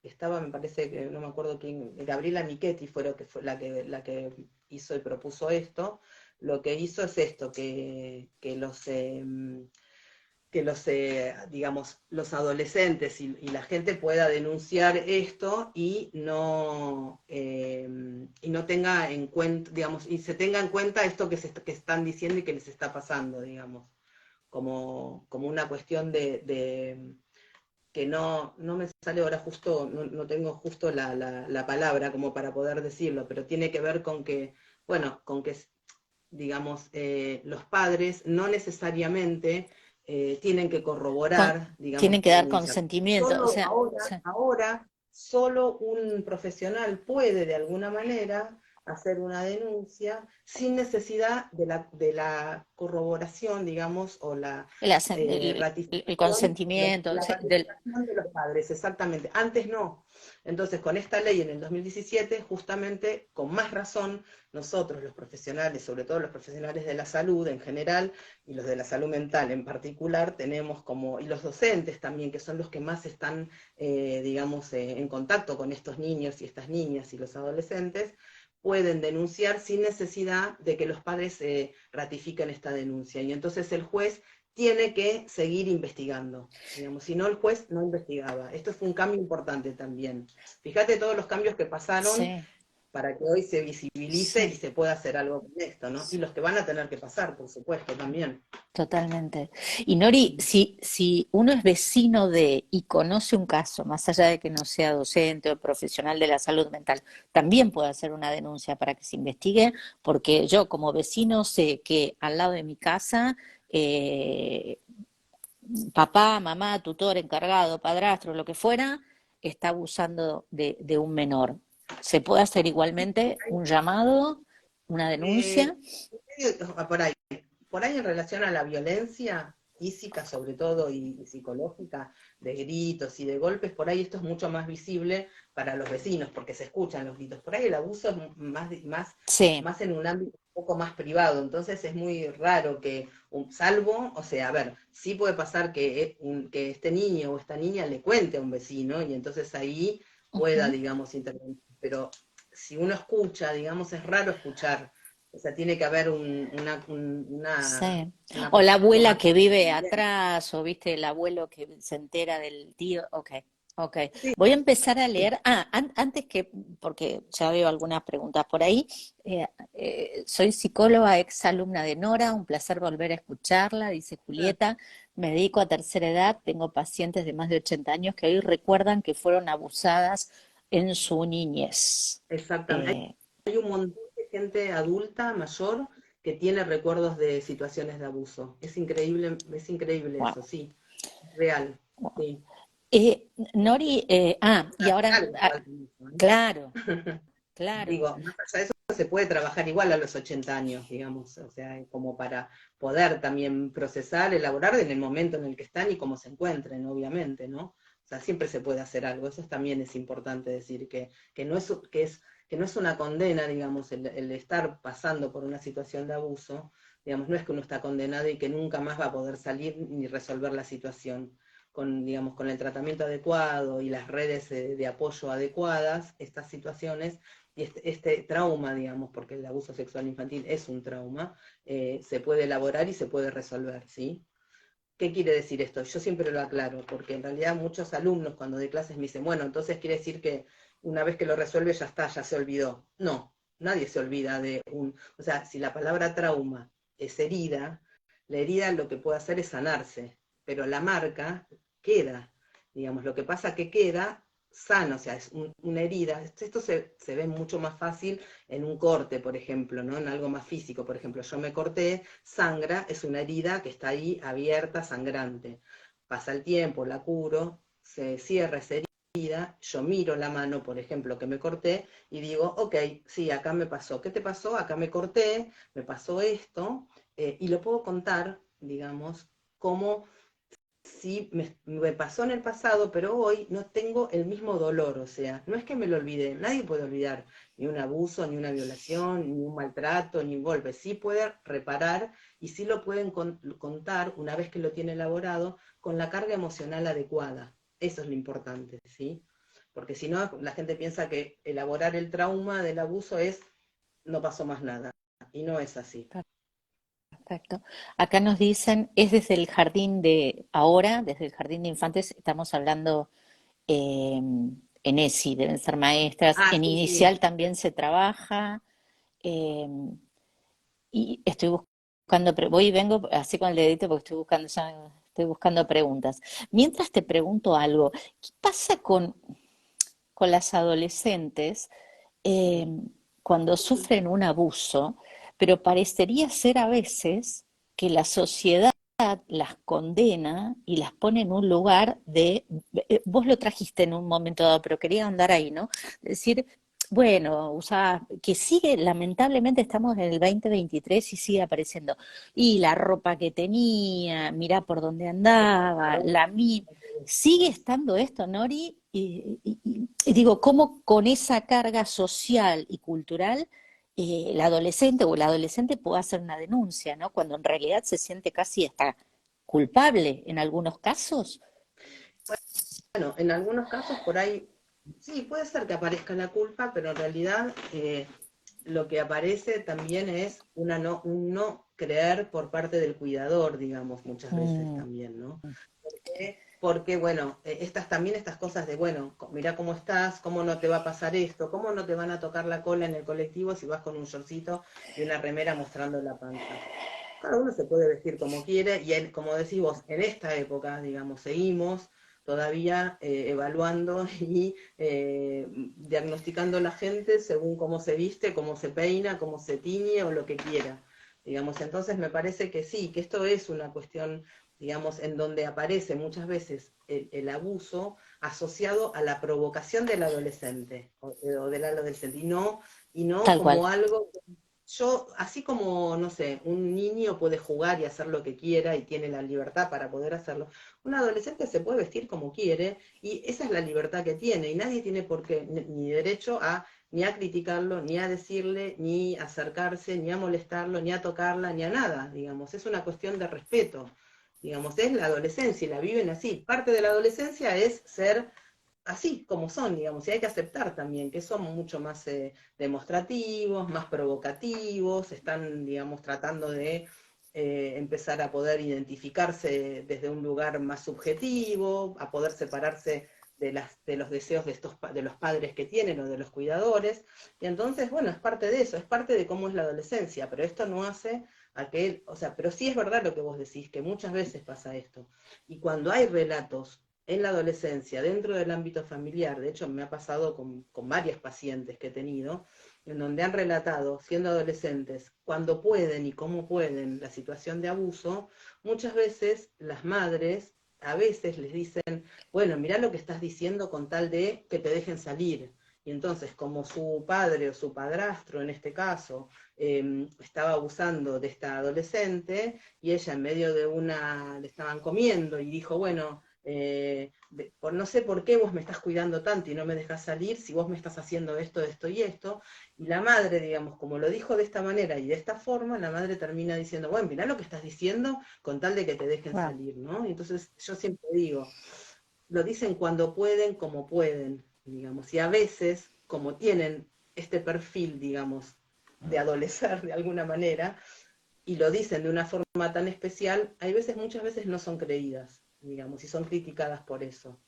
estaba, me parece que, no me acuerdo quién, Gabriela Michetti fue la que hizo y propuso esto. Lo que hizo es esto, que digamos, los adolescentes y la gente pueda denunciar esto y no tenga en cuenta, digamos, y se tenga en cuenta esto que están diciendo y que les está pasando, digamos, como una cuestión de que no me sale ahora justo, no tengo justo la palabra como para poder decirlo, pero tiene que ver con que, bueno, con que digamos, los padres no necesariamente tienen que Con- corroborar, digamos, Tienen que la dar denuncia. consentimiento, o Solo sea, ahora, solo un profesional puede de alguna manera hacer una denuncia sin necesidad de la corroboración, digamos, o la el ratificación, consentimiento, la ratificación de los padres, exactamente. Antes no. Entonces, con esta ley en el 2017, justamente, con más razón, nosotros los profesionales, sobre todo los profesionales de la salud en general, y los de la salud mental en particular, tenemos como, y los docentes también, que son los que más están, digamos, en contacto con estos niños y estas niñas y los adolescentes, pueden denunciar sin necesidad de que los padres ratifiquen esta denuncia. Y entonces el juez tiene que seguir investigando. Digamos, si no, el juez no investigaba. Esto fue un cambio importante también. Fíjate todos los cambios que pasaron sí, para que hoy se visibilice y sí. se pueda hacer algo con esto, ¿no? Y los que van a tener que pasar, por supuesto, también. Totalmente. Y Nori, si uno es vecino de y conoce un caso, más allá de que no sea docente o profesional de la salud mental, también puede hacer una denuncia para que se investigue, porque yo como vecino sé que al lado de mi casa, eh, papá, mamá, tutor, encargado, padrastro, lo que fuera, está abusando de un menor. ¿Se puede hacer igualmente un llamado, una Eh, denuncia? por ahí en relación a la violencia física sobre todo y psicológica, de gritos y de golpes, por ahí esto es mucho más visible para los vecinos, porque se escuchan los gritos. Por ahí el abuso es Sí, más en un ámbito un poco más privado, entonces es muy raro que, salvo, o sea, a ver, sí puede pasar que este niño o esta niña le cuente a un vecino y entonces ahí pueda, ujú, digamos, intervenir, pero si uno escucha, digamos, es raro escuchar, o sea, tiene que haber sí. una O la persona con abuela más que vive responsabilidad. atrás, o viste, el abuelo que se entera del tío. Ok, ok. Sí, Voy a empezar a sí, leer. Antes que, porque ya veo algunas preguntas por ahí. eh, Soy psicóloga, ex alumna de Nora, un placer volver a escucharla, dice ah, Julieta. Me dedico a tercera edad, tengo pacientes de más de 80 años que hoy recuerdan que fueron abusadas en su niñez. exactamente. Eh, Hay un montón de gente adulta, mayor, que tiene recuerdos de situaciones de abuso. Es increíble wow, eso, sí, real, wow. sí. Nori, y Hacer ahora, algo igual con eso, ¿eh? claro, claro. Digo, más allá de eso, se puede trabajar igual a los 80 años, digamos, o sea, como para poder también procesar, elaborar en el momento en el que están y cómo se encuentren, obviamente, ¿no? O sea, siempre se puede hacer algo, eso también es importante decir, que no es una condena, digamos, el estar pasando por una situación de abuso, digamos, no es que uno está condenado y que nunca más va a poder salir ni resolver la situación. Con, digamos, con el tratamiento adecuado y las redes de apoyo adecuadas, estas situaciones y este trauma, digamos, porque el abuso sexual infantil es un trauma, se puede elaborar y se puede resolver, ¿sí? ¿Qué quiere decir esto? Yo siempre lo aclaro, porque en realidad muchos alumnos cuando doy clases me dicen, bueno, entonces quiere decir que una vez que lo resuelve ya está, ya se olvidó. No, nadie se olvida de o sea, si la palabra trauma es herida, la herida lo que puede hacer es sanarse, pero la marca queda, digamos, lo que pasa que queda sano, o sea, es una herida. Esto se ve mucho más fácil en un corte, por ejemplo, ¿no? En algo más físico, por ejemplo, yo me corté, sangra, es una herida que está ahí abierta, sangrante. Pasa el tiempo, la curo, se cierra esa herida, yo miro la mano, por ejemplo, que me corté y digo, ok, sí, acá me pasó. ¿Qué te pasó? Acá me corté, me pasó esto, y lo puedo contar, digamos, como sí, me pasó en el pasado, pero hoy no tengo el mismo dolor, o sea, no es que me lo olvide, nadie puede olvidar ni un abuso, ni una violación, ni un maltrato, ni un golpe, sí puede reparar y sí lo pueden contar una vez que lo tiene elaborado con la carga emocional adecuada, eso es lo importante, ¿sí? Porque si no, la gente piensa que elaborar el trauma del abuso es no pasó más nada, y no es así. Perfecto. Acá nos dicen, es desde el jardín de ahora, desde el jardín de infantes, estamos hablando en ESI, deben ser maestras, Ah, en sí, sí. inicial también se trabaja, eh, y estoy buscando, voy y vengo así con el dedito porque estoy buscando, ya estoy buscando preguntas. Mientras te pregunto algo, ¿qué pasa con las adolescentes eh, cuando sufren un abuso, pero parecería ser a veces que la sociedad las condena y las pone en un lugar vos lo trajiste en un momento dado, pero quería andar ahí, ¿no? Es decir, bueno, que sigue, lamentablemente estamos en el 2023 y sigue apareciendo. Y la ropa que tenía, mirá por dónde andaba, sigue estando esto, Nori, y digo, ¿cómo con esa carga social y cultural el adolescente o el adolescente puede hacer una denuncia, ¿no? Cuando en realidad se siente casi hasta culpable en algunos casos. Bueno, en algunos casos por ahí, sí, puede ser que aparezca la culpa, pero en realidad lo que aparece también es un no creer por parte del cuidador, digamos, muchas veces Mm, también, ¿no? Porque bueno, también estas cosas de, bueno, mira cómo estás, cómo no te va a pasar esto, cómo no te van a tocar la cola en el colectivo si vas con un shortcito y una remera mostrando la panza. Cada uno se puede vestir como quiere y como decís vos, en esta época, digamos, seguimos todavía evaluando y diagnosticando a la gente según cómo se viste, cómo se peina, cómo se tiñe o lo que quiera. Digamos, entonces me parece que sí, que esto es una cuestión, digamos, en donde aparece muchas veces el abuso asociado a la provocación del adolescente o del adolescente y no tal cual. como algo yo, así como, no sé, un niño puede jugar y hacer lo que quiera y tiene la libertad para poder hacerlo, un adolescente se puede vestir como quiere y esa es la libertad que tiene y nadie tiene por qué ni derecho a ni a criticarlo, ni a decirle, ni a acercarse, ni a molestarlo, ni a tocarla, ni a nada, digamos. Es una cuestión de respeto, digamos, es la adolescencia y la viven así. Parte de la adolescencia es ser así como son, digamos, y hay que aceptar también que son mucho más demostrativos, más provocativos, están, digamos, tratando de empezar a poder identificarse desde un lugar más subjetivo, a poder separarse de los deseos de los padres que tienen o de los cuidadores. Y entonces, bueno, es parte de eso, es parte de cómo es la adolescencia, pero esto no hace a que, o sea, pero sí es verdad lo que vos decís, que muchas veces pasa esto. Y cuando hay relatos en la adolescencia, dentro del ámbito familiar, de hecho me ha pasado con varias pacientes que he tenido, en donde han relatado, siendo adolescentes, cuando pueden y cómo pueden la situación de abuso, muchas veces las madres a veces les dicen, bueno, mirá lo que estás diciendo con tal de que te dejen salir. Y entonces, como su padre o su padrastro, en este caso, estaba abusando de esta adolescente y ella en medio de le estaban comiendo y dijo, bueno, no sé por qué vos me estás cuidando tanto y no me dejas salir si vos me estás haciendo esto, esto y esto. Y la madre, digamos, como lo dijo de esta manera y de esta forma, la madre termina diciendo, bueno, mirá lo que estás diciendo con tal de que te dejen Wow, salir, ¿no? Y entonces yo siempre digo, lo dicen cuando pueden, como pueden, digamos, y a veces, como tienen este perfil, digamos, de adolecer de alguna manera, y lo dicen de una forma tan especial, hay veces, muchas veces no son creídas, digamos, y son criticadas por eso.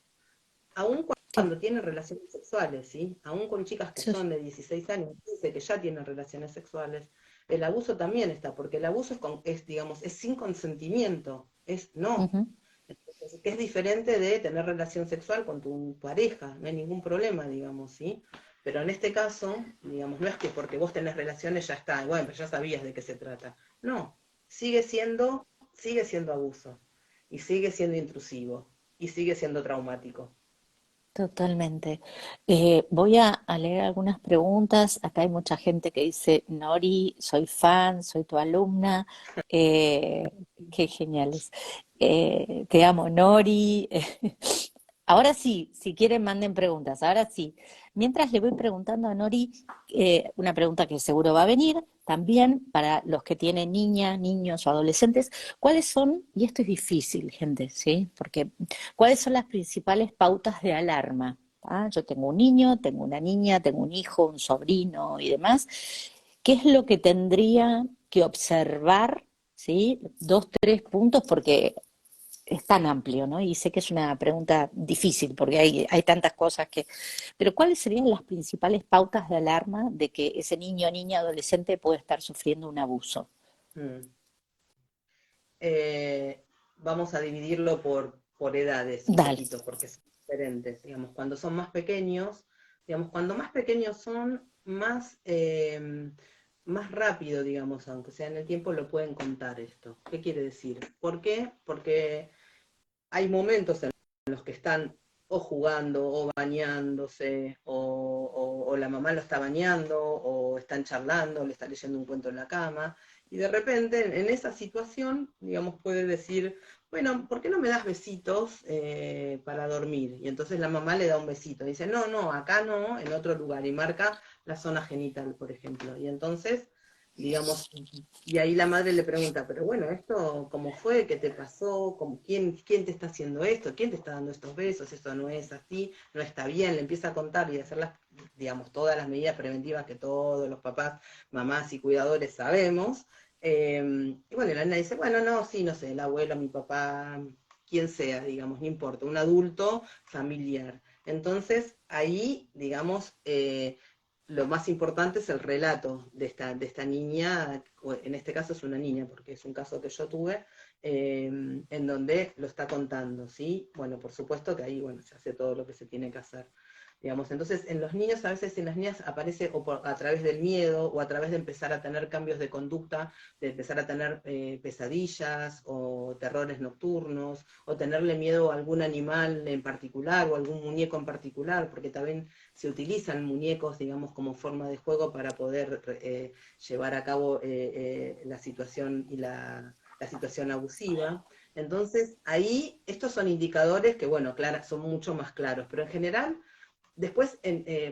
Aún sí, cuando tienen relaciones sexuales, ¿sí? Aún con chicas que sí, son de 16 años, 15, que ya tienen relaciones sexuales, el abuso también está, porque el abuso digamos, es sin consentimiento, es no. ujú, Entonces, que es diferente de tener relación sexual con tu pareja, no hay ningún problema, digamos, ¿sí? Pero en este caso, digamos, no es que porque vos tenés relaciones ya está, bueno, pero ya sabías de qué se trata. No, sigue siendo abuso, y sigue siendo intrusivo, y sigue siendo traumático. totalmente. Voy a leer algunas preguntas. Acá hay mucha gente que dice, Nori, soy fan, soy tu alumna. Eh, qué geniales. Te amo, Nori. Ahora sí, si quieren, manden preguntas. Ahora sí. Mientras le voy preguntando a Nori, una pregunta que seguro va a venir, también para los que tienen niñas, niños o adolescentes, ¿cuáles son, y esto es difícil, gente, ¿sí? Porque ¿cuáles son las principales pautas de alarma? ¿Ah? Yo tengo un niño, tengo una niña, tengo un hijo, un sobrino y demás. ¿Qué es lo que tendría que observar? ¿Sí? Dos, tres puntos, porque es tan amplio, ¿no? Y sé que es una pregunta difícil porque hay tantas cosas que... Pero ¿cuáles serían las principales pautas de alarma de que ese niño, niña, adolescente puede estar sufriendo un abuso? Mm. Eh, Vamos a dividirlo por edades un Dale. poquito, porque son diferentes. Digamos, cuando son más pequeños, digamos, cuando más pequeños son, más rápido, digamos, aunque sea en el tiempo, lo pueden contar esto. ¿Qué quiere decir? ¿Por qué? Porque hay momentos en los que están o jugando o bañándose o la mamá lo está bañando o están charlando, le está leyendo un cuento en la cama y de repente en esa situación, digamos, puede decir, bueno, ¿por qué no me das besitos para dormir? Y entonces la mamá le da un besito, dice, no, no, acá no, en otro lugar y marca la zona genital, por ejemplo. Y entonces, digamos, y ahí la madre le pregunta, pero bueno, ¿esto cómo fue? ¿Qué te pasó? ¿Quién te está haciendo esto? ¿Quién te está dando estos besos? Esto no es así, no está bien. Le empieza a contar y a hacer digamos, todas las medidas preventivas que todos los papás, mamás y cuidadores sabemos. Y bueno, la nena dice, bueno, no, sí, no sé, el abuelo, mi papá, quien sea, digamos, no importa, un adulto familiar. Entonces, ahí, digamos, lo más importante es el relato de esta niña, en este caso es una niña, porque es un caso que yo tuve, en donde lo está contando, ¿sí? Bueno, por supuesto que ahí, bueno, se hace todo lo que se tiene que hacer. Digamos, entonces en los niños a veces en las niñas aparece a través del miedo o a través de empezar a tener cambios de conducta, de empezar a tener pesadillas o terrores nocturnos, o tenerle miedo a algún animal en particular o algún muñeco en particular, porque también se utilizan muñecos, digamos, como forma de juego para poder llevar a cabo la situación y la situación abusiva. Entonces, ahí estos son indicadores que, bueno, claro, son mucho más claros, pero en general después,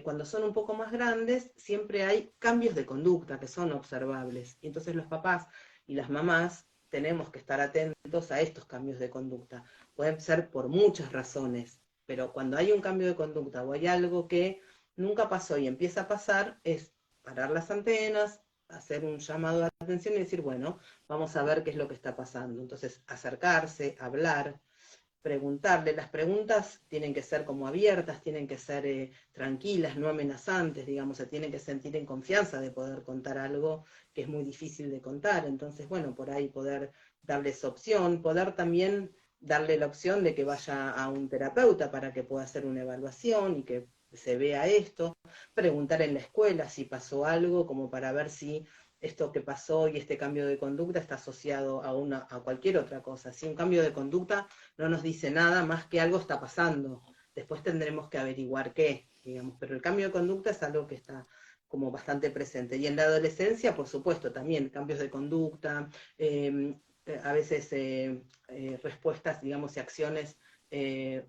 cuando son un poco más grandes, siempre hay cambios de conducta que son observables. Y entonces los papás y las mamás tenemos que estar atentos a estos cambios de conducta. Pueden ser por muchas razones, pero cuando hay un cambio de conducta o hay algo que nunca pasó y empieza a pasar, es parar las antenas, hacer un llamado de atención y decir, bueno, vamos a ver qué es lo que está pasando. Entonces, acercarse, hablar, preguntarle. Las preguntas tienen que ser como abiertas, tienen que ser tranquilas, no amenazantes, digamos, se tienen que sentir en confianza de poder contar algo que es muy difícil de contar. Entonces, bueno, por ahí poder darles opción, poder también darle la opción de que vaya a un terapeuta para que pueda hacer una evaluación y que se vea esto, preguntar en la escuela si pasó algo, como para ver si esto que pasó y este cambio de conducta está asociado a cualquier otra cosa. Si un cambio de conducta no nos dice nada más que algo está pasando. Después tendremos que averiguar qué, digamos, pero el cambio de conducta es algo que está como bastante presente. Y en la adolescencia, por supuesto, también cambios de conducta, a veces respuestas, digamos, y acciones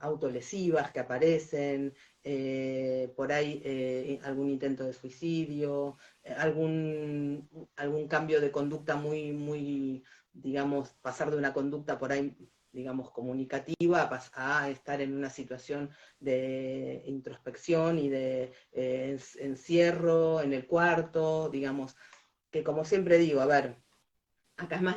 autolesivas que aparecen, por ahí algún intento de suicidio, algún cambio de conducta muy, digamos, pasar de una conducta por ahí, digamos, comunicativa a estar en una situación de introspección y de encierro en el cuarto, digamos, que como siempre digo, a ver, acá es más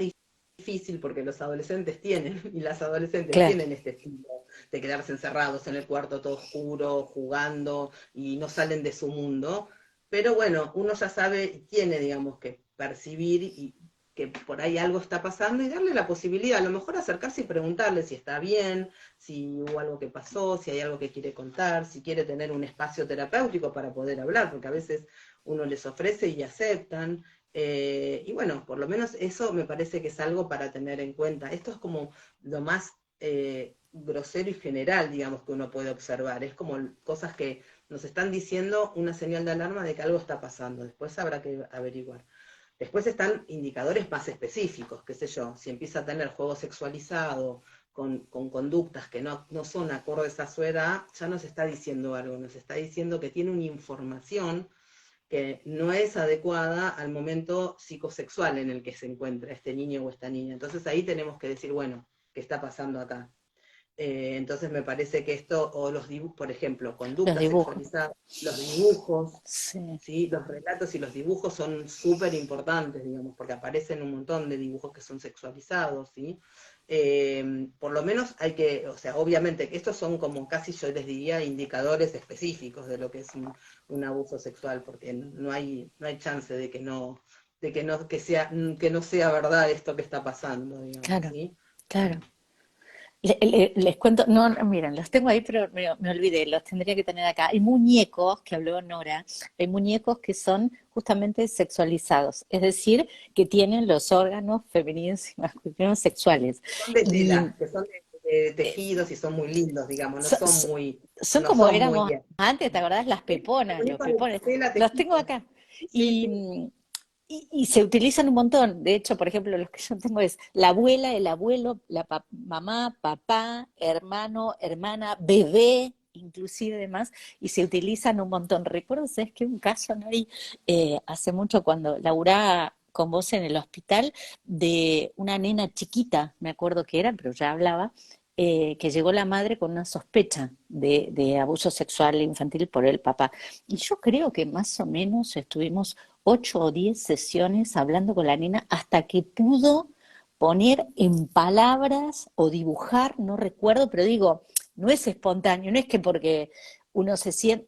difícil porque los adolescentes tienen, y las adolescentes Claro. tienen este estilo de quedarse encerrados en el cuarto todo oscuro, jugando, y no salen de su mundo. Pero bueno, uno ya sabe, tiene, digamos, que percibir y que por ahí algo está pasando y darle la posibilidad, a lo mejor acercarse y preguntarle si está bien, si hubo algo que pasó, si hay algo que quiere contar, si quiere tener un espacio terapéutico para poder hablar, porque a veces uno les ofrece y aceptan. Y bueno, por lo menos eso me parece que es algo para tener en cuenta. Esto es como lo más grosero y general, digamos, que uno puede observar. Es como cosas que nos están diciendo una señal de alarma de que algo está pasando. Después habrá que averiguar. Después están indicadores más específicos, qué sé yo, si empieza a tener juego sexualizado, con conductas que no son acordes a su edad, ya nos está diciendo algo, nos está diciendo que tiene una información que no es adecuada al momento psicosexual en el que se encuentra este niño o esta niña. Entonces ahí tenemos que decir, bueno, ¿qué está pasando acá? Entonces me parece que esto, o los dibujos, por ejemplo, Los conductas dibujos. sexualizadas, los dibujos, Sí. ¿sí? Los relatos y los dibujos son súper importantes, digamos, porque aparecen un montón de dibujos que son sexualizados, ¿sí? Por lo menos hay que, o sea, obviamente que estos son como casi yo les diría indicadores específicos de lo que es un abuso sexual, porque no hay chance que no sea verdad esto que está pasando, digamos, Claro, ¿sí? claro. Les cuento, no, no, miren, los tengo ahí, pero me olvidé, los tendría que tener acá. Hay muñecos, que habló Nora, hay muñecos que son justamente sexualizados, es decir, que tienen los órganos femeninos y masculinos sexuales. Son de Y tela, que son de tejidos y son muy lindos, digamos, so- so- son no como son muy éramos antes, ¿te acordás? Las peponas, los muñecos de pepones, tela, los tengo tejidos. acá. Sí, Y, sí. y se utilizan un montón. De hecho, por ejemplo, los que yo tengo es la abuela, el abuelo, mamá, papá, hermano, hermana, bebé, inclusive demás, y se utilizan un montón. Recuerdo, ¿sabes qué? Un caso, Nori, hace mucho cuando laburaba con vos en el hospital, de una nena chiquita, me acuerdo que era, pero ya hablaba, que llegó la madre con una sospecha de abuso sexual infantil por el papá. Y yo creo que más o menos estuvimos 8 o 10 sesiones hablando con la nena hasta que pudo poner en palabras o dibujar, no recuerdo, pero digo, no es espontáneo, no es que porque uno se siente,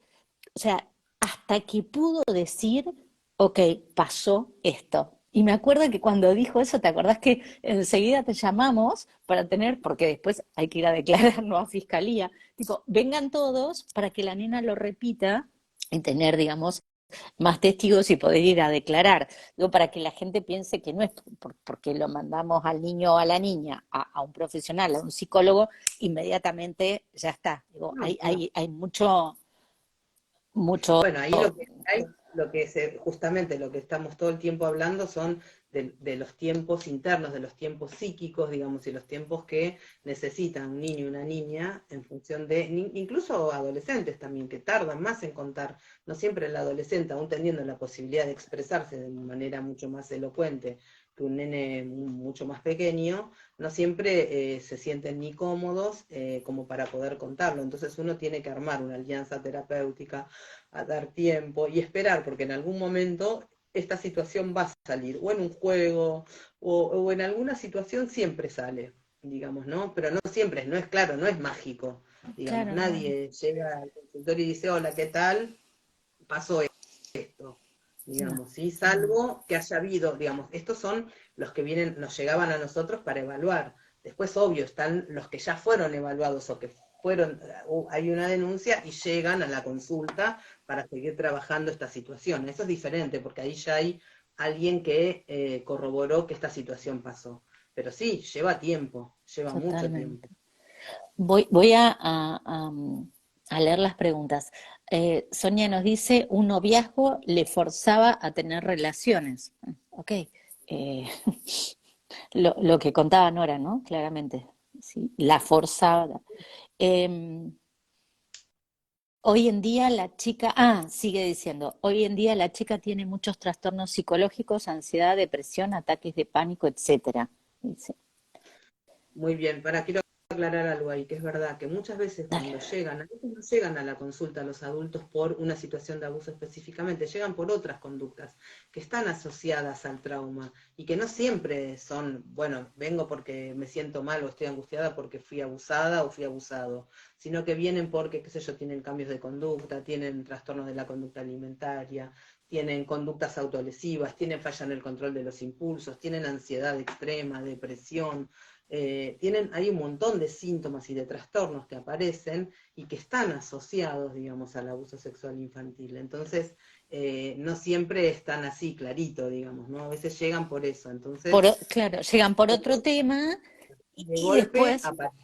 o sea, hasta que pudo decir, ok, pasó esto. Y me acuerdo que cuando dijo eso, ¿te acordás que enseguida te llamamos para tener, porque después hay que ir a declarar, no a fiscalía, tipo, vengan todos para que la nena lo repita y tener, digamos, más testigos y poder ir a declarar. Digo, para que la gente piense que no es porque lo mandamos al niño o a la niña, a un profesional, a un psicólogo, inmediatamente ya está. Digo, No, no. hay mucho, mucho. Bueno, ahí lo que hay, justamente lo que estamos todo el tiempo hablando son de los tiempos internos, de los tiempos psíquicos, digamos, y los tiempos que necesitan un niño y una niña en función de, incluso adolescentes también, que tardan más en contar. No siempre el adolescente, aún teniendo la posibilidad de expresarse de manera mucho más elocuente que un nene mucho más pequeño, no siempre se sienten ni cómodos como para poder contarlo. Entonces uno tiene que armar una alianza terapéutica, a dar tiempo y esperar, porque en algún momento esta situación va a salir, o en un juego, o en alguna situación siempre sale, digamos, ¿no? Pero no siempre, no es claro, no es mágico, digamos, Claro, no, no, nadie llega al consultorio y dice, hola, ¿qué tal? Pasó esto, no, digamos, ¿sí? Salvo que haya habido, digamos, estos son los que vienen, nos llegaban a nosotros para evaluar. Después, obvio, están los que ya fueron evaluados o que fueron, hay una denuncia y llegan a la consulta para seguir trabajando esta situación. Eso es diferente, porque ahí ya hay alguien que corroboró que esta situación pasó. Pero sí, lleva tiempo, lleva mucho totalmente. tiempo. Voy a leer las preguntas. Sonia nos dice, un noviazgo le forzaba a tener relaciones. Ok. Eh, lo que contaba Nora, ¿no? Claramente. Sí, la forzaba. Eh, Hoy en día la chica, sigue diciendo, hoy en día la chica tiene muchos trastornos psicológicos, ansiedad, depresión, ataques de pánico, etcétera. Dice, Muy bien, quiero aclarar algo ahí, que es verdad que muchas veces dale. cuando llegan, a veces no llegan a la consulta los adultos por una situación de abuso específicamente, llegan por otras conductas que están asociadas al trauma y que no siempre son, bueno, vengo porque me siento mal o estoy angustiada porque fui abusada o fui abusado, sino que vienen porque, qué sé yo, tienen cambios de conducta, tienen trastornos de la conducta alimentaria, tienen conductas autolesivas, tienen falla en el control de los impulsos, tienen ansiedad extrema, depresión, hay un montón de síntomas y de trastornos que aparecen y que están asociados, digamos, al abuso sexual infantil. Entonces, no siempre están así, clarito, digamos, ¿no? A veces llegan por eso. Entonces, Claro, llegan por otro tema de y golpe después, aparece.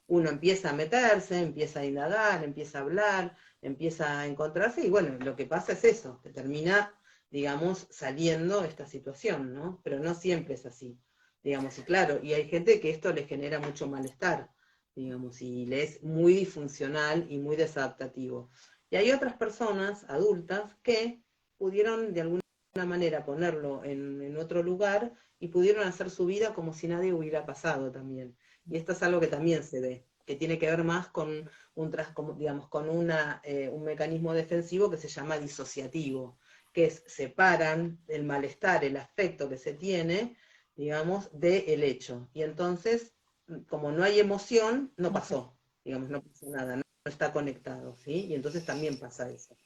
Uno empieza a meterse, empieza a indagar, empieza a hablar, empieza a encontrarse y bueno, lo que pasa es eso, que termina, digamos, saliendo esta situación, ¿no? Pero no siempre es así, digamos, y claro, y hay gente que esto le genera mucho malestar, digamos, y le es muy disfuncional y muy desadaptativo. Y hay otras personas adultas que pudieron de alguna manera ponerlo en otro lugar y pudieron hacer su vida como si nadie hubiera pasado también. Y esto es algo que también se ve, que tiene que ver más con digamos, con un mecanismo defensivo que se llama disociativo, que es separan el malestar, el afecto que se tiene, digamos, del hecho. Y entonces, como no hay emoción, no pasó, digamos, no pasó nada, no está conectado, ¿sí? Y entonces también pasa eso.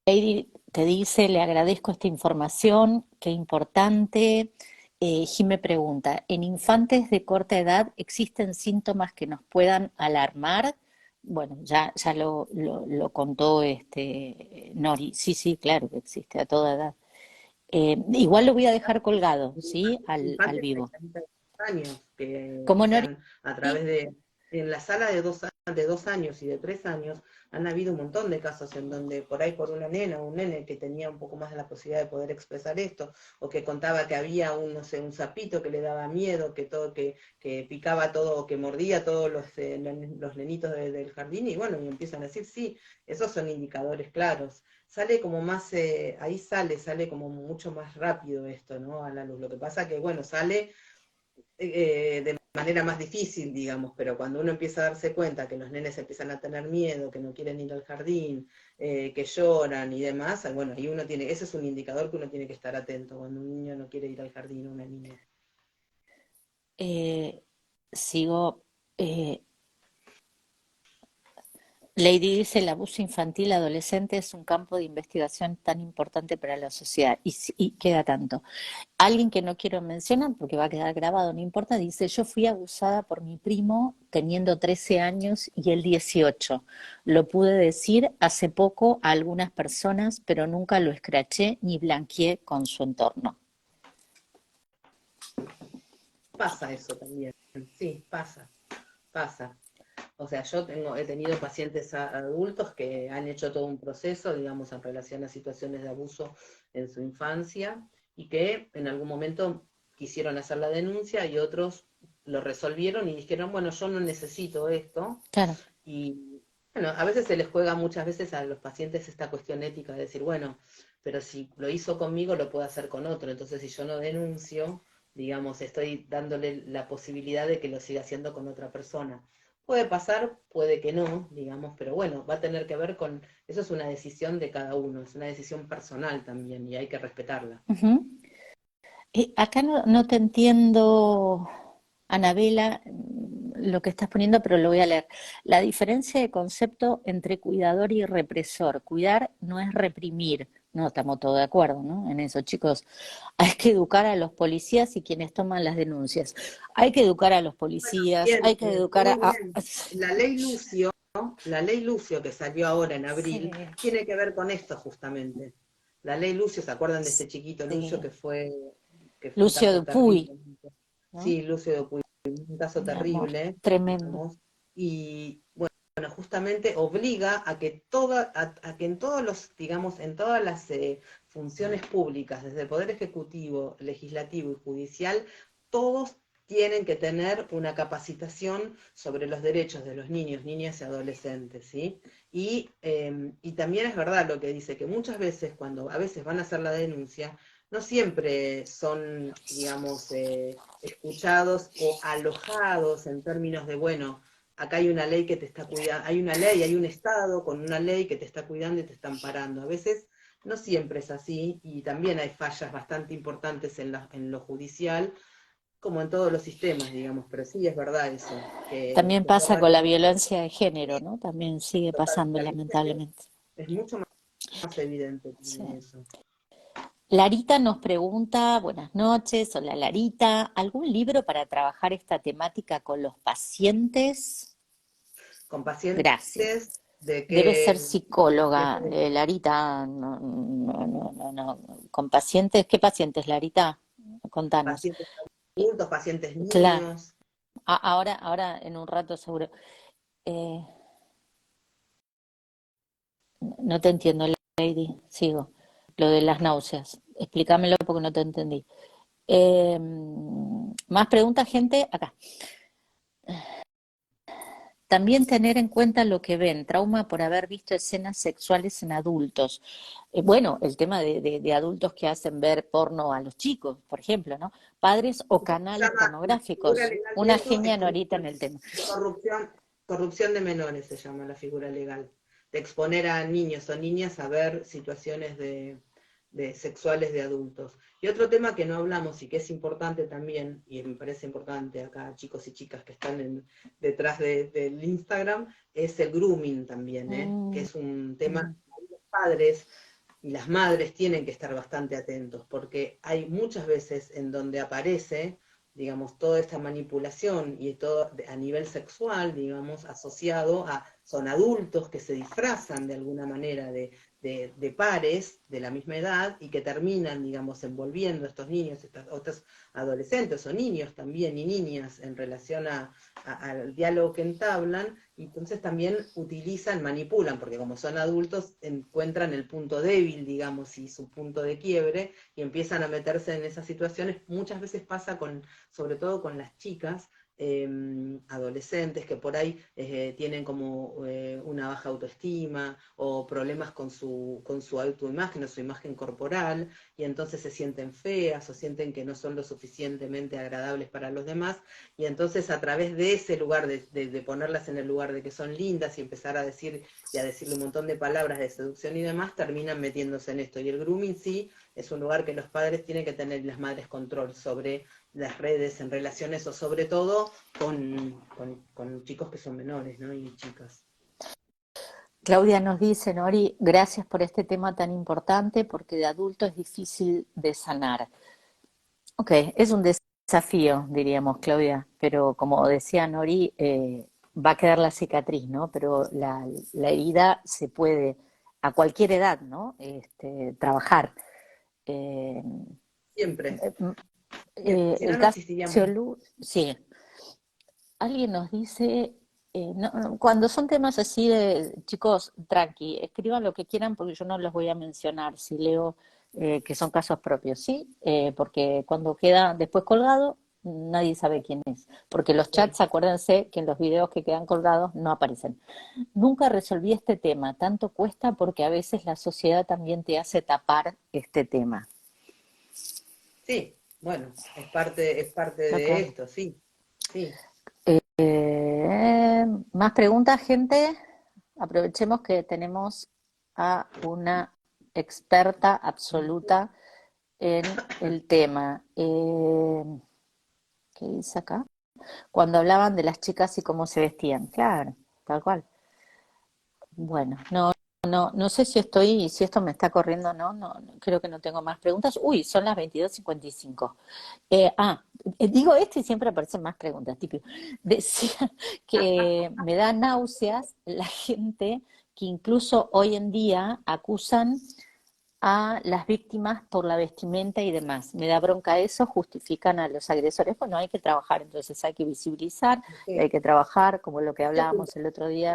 Lady te dice, le agradezco esta información, qué importante. Jime pregunta, ¿en infantes de corta edad existen síntomas que nos puedan alarmar? Bueno, ya lo contó Nori. Sí, sí, claro que existe a toda edad. Igual lo voy a dejar colgado, ¿sí? Al Infantes vivo. de 2 años, que Como se Nori, han, a través en la sala de 2 años y de 3 años, han habido un montón de casos en donde por ahí por una nena o un nene que tenía un poco más de la posibilidad de poder expresar esto, o que contaba que había un, no sé, un sapito que le daba miedo, que picaba todo, o que mordía todos los nenitos del jardín, y bueno, y empiezan a decir, sí, esos son indicadores claros. Sale como más, ahí sale como mucho más rápido esto, ¿no? A la luz. Lo que pasa que, bueno, sale de manera más difícil, digamos, pero cuando uno empieza a darse cuenta que los nenes empiezan a tener miedo, que no quieren ir al jardín, que lloran y demás, bueno, ahí uno tiene, ese es un indicador que uno tiene que estar atento cuando un niño no quiere ir al jardín o una niña. sigo, eh, Lady dice, el abuso infantil adolescente es un campo de investigación tan importante para la sociedad y queda tanto. Alguien que no quiero mencionar porque va a quedar grabado, no importa, dice, yo fui abusada por mi primo teniendo 13 años y él 18. Lo pude decir hace poco a algunas personas, pero nunca lo escraché ni blanqueé con su entorno. Pasa eso también, sí, pasa. O sea, he tenido pacientes adultos que han hecho todo un proceso, digamos, en relación a situaciones de abuso en su infancia y que en algún momento quisieron hacer la denuncia y otros lo resolvieron y dijeron, bueno, yo no necesito esto. Claro. Y bueno, a veces se les juega muchas veces a los pacientes esta cuestión ética de decir, bueno, pero si lo hizo conmigo, lo puede hacer con otro. Entonces, si yo no denuncio, digamos, estoy dándole la posibilidad de que lo siga haciendo con otra persona. Puede pasar, puede que no, digamos, pero bueno, va a tener que ver con, eso es una decisión de cada uno, es una decisión personal también y hay que respetarla. Ujú. Acá no te entiendo, Anabela, lo que estás poniendo, pero lo voy a leer. La diferencia de concepto entre cuidador y represor. Cuidar no es reprimir. No, estamos todos de acuerdo, ¿no? En eso, chicos. Hay que educar a los policías y quienes toman las denuncias. Hay que educar a los policías, Bien, hay que educar muy a... bien. La ley Lucio, la ley Lucio que salió ahora en abril, Sí, tiene que ver con esto justamente. La ley Lucio, ¿se acuerdan de este chiquito Lucio sí. que fue un Lucio caso Dupuy, terrible? ¿no? Sí, Lucio Dupuy, un caso Mi amor, terrible, tremendo. digamos, y bueno, justamente obliga a que a que en todos los, digamos, en todas las funciones públicas, desde el Poder Ejecutivo, Legislativo y Judicial, todos tienen que tener una capacitación sobre los derechos de los niños, niñas y adolescentes, ¿sí? Y también es verdad lo que dice, que muchas veces cuando a veces van a hacer la denuncia, no siempre son, digamos, escuchados o alojados en términos de, bueno, acá hay una ley que te está cuidando, hay una ley, hay un Estado con una ley que te está cuidando y te está amparando. A veces no siempre es así y también hay fallas bastante importantes en lo judicial, como en todos los sistemas, digamos, pero sí es verdad eso, También que por pasa con la ratito violencia de género, ¿no? También sigue pasando, la violencia lamentablemente. es mucho más evidente Sí. también eso. Larita nos pregunta, buenas noches, hola Larita, ¿algún libro para trabajar esta temática con los pacientes? Con Gracias. pacientes Debe ser de psicóloga, qué Larita, no. Con pacientes, ¿qué pacientes, Larita? Contanos. pacientes adultos, pacientes Claro, niños. ahora en un rato seguro. Eh, no te entiendo, Lady, sigo. Lo de las náuseas. Explícamelo porque no te entendí. Más preguntas, gente, acá. También tener en cuenta lo que ven, trauma por haber visto escenas sexuales en adultos. Bueno, el tema de adultos que hacen ver porno a los chicos, por ejemplo, ¿no? Padres o Se canales llama, la figura pornográficos. legal de Una eso genia Norita en el tema. es corrupción de menores, se llama la figura legal. De exponer a niños o niñas a ver situaciones de sexuales de adultos. Y otro tema que no hablamos y que es importante también, y me parece importante acá, chicos y chicas que están detrás del Instagram, es el grooming también, que Mm, es un tema mm. que los padres y las madres tienen que estar bastante atentos, porque hay muchas veces en donde aparece, digamos, toda esta manipulación y todo a nivel sexual, digamos, asociado a, son adultos que se disfrazan de alguna manera de pares de la misma edad y que terminan, digamos, envolviendo a estos niños, otros adolescentes o niños también y niñas en relación al diálogo que entablan, y entonces también utilizan, manipulan, porque como son adultos, encuentran el punto débil, digamos, y su punto de quiebre, y empiezan a meterse en esas situaciones. Muchas veces pasa sobre todo con las chicas, adolescentes que por ahí tienen como una baja autoestima o problemas con su autoimagen o su imagen corporal, y entonces se sienten feas o sienten que no son lo suficientemente agradables para los demás, y entonces a través de ese lugar, de ponerlas en el lugar de que son lindas y empezar a decir y a decirle un montón de palabras de seducción y demás, terminan metiéndose en esto. Y el grooming sí es un lugar que los padres tienen que tener, las madres, control sobre las redes en relaciones o sobre todo con chicos que son menores, ¿no? Y chicas. Claudia nos dice, Nori, gracias por este tema tan importante porque de adulto es difícil de sanar. Ok, es un desafío, diríamos, Claudia, pero como decía Nori, va a quedar la cicatriz, ¿no? Pero la herida se puede, a cualquier edad, ¿no? Trabajar. Eh, Siempre. Si no, el no caso existiríamos. de Lu, sí, alguien nos dice, cuando son temas así de, chicos, tranqui, escriban lo que quieran porque yo no los voy a mencionar si leo que son casos propios, ¿sí? Porque cuando queda después colgado, nadie sabe quién es. Porque los Sí. chats, acuérdense que en los videos que quedan colgados no aparecen. Nunca resolví este tema, tanto cuesta porque a veces la sociedad también te hace tapar este tema. Sí, bueno, es parte de Ok. esto, sí, sí. Más preguntas, gente. Aprovechemos que tenemos a una experta absoluta en el tema. ¿Qué dice acá? Cuando hablaban de las chicas y cómo se vestían. Claro, tal cual. Bueno, no sé si esto me está corriendo o no, creo que no tengo más preguntas. Uy, son las 22:55. Digo esto y siempre aparecen más preguntas, típico. Decía que me da náuseas la gente que incluso hoy en día acusan a las víctimas por la vestimenta y demás. Me da bronca eso, justifican a los agresores. Bueno, hay que trabajar, entonces hay que visibilizar, y hay Sí. que trabajar, como lo que Es un hablábamos el otro día.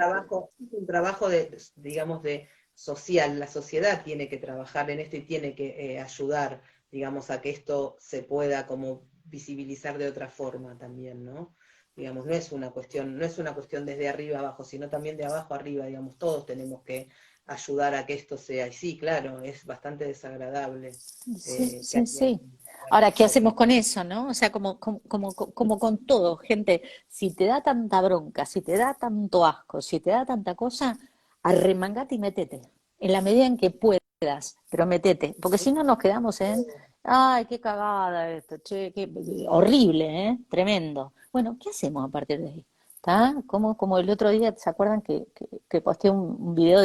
trabajo de, digamos, de social. La sociedad tiene que trabajar en esto y tiene que ayudar, digamos, a que esto se pueda como visibilizar de otra forma también, ¿no? Digamos, no es una cuestión desde arriba abajo, sino también de abajo arriba, digamos, todos tenemos que ayudar a que esto sea. Y sí, claro, es bastante desagradable Sí, que sí, sí. alguien Ahora, ¿qué hacemos opine. con eso, no? O sea, como con todo, gente, si te da tanta bronca, si te da tanto asco, si te da tanta cosa, arremangate y metete, en la medida en que puedas, pero metete, porque si no nos quedamos en, ay, qué cagada esto, che, qué horrible, ¿eh? Tremendo. Bueno, ¿qué hacemos a partir de ahí? ¿Está? Como el otro día, ¿se acuerdan que posteé un video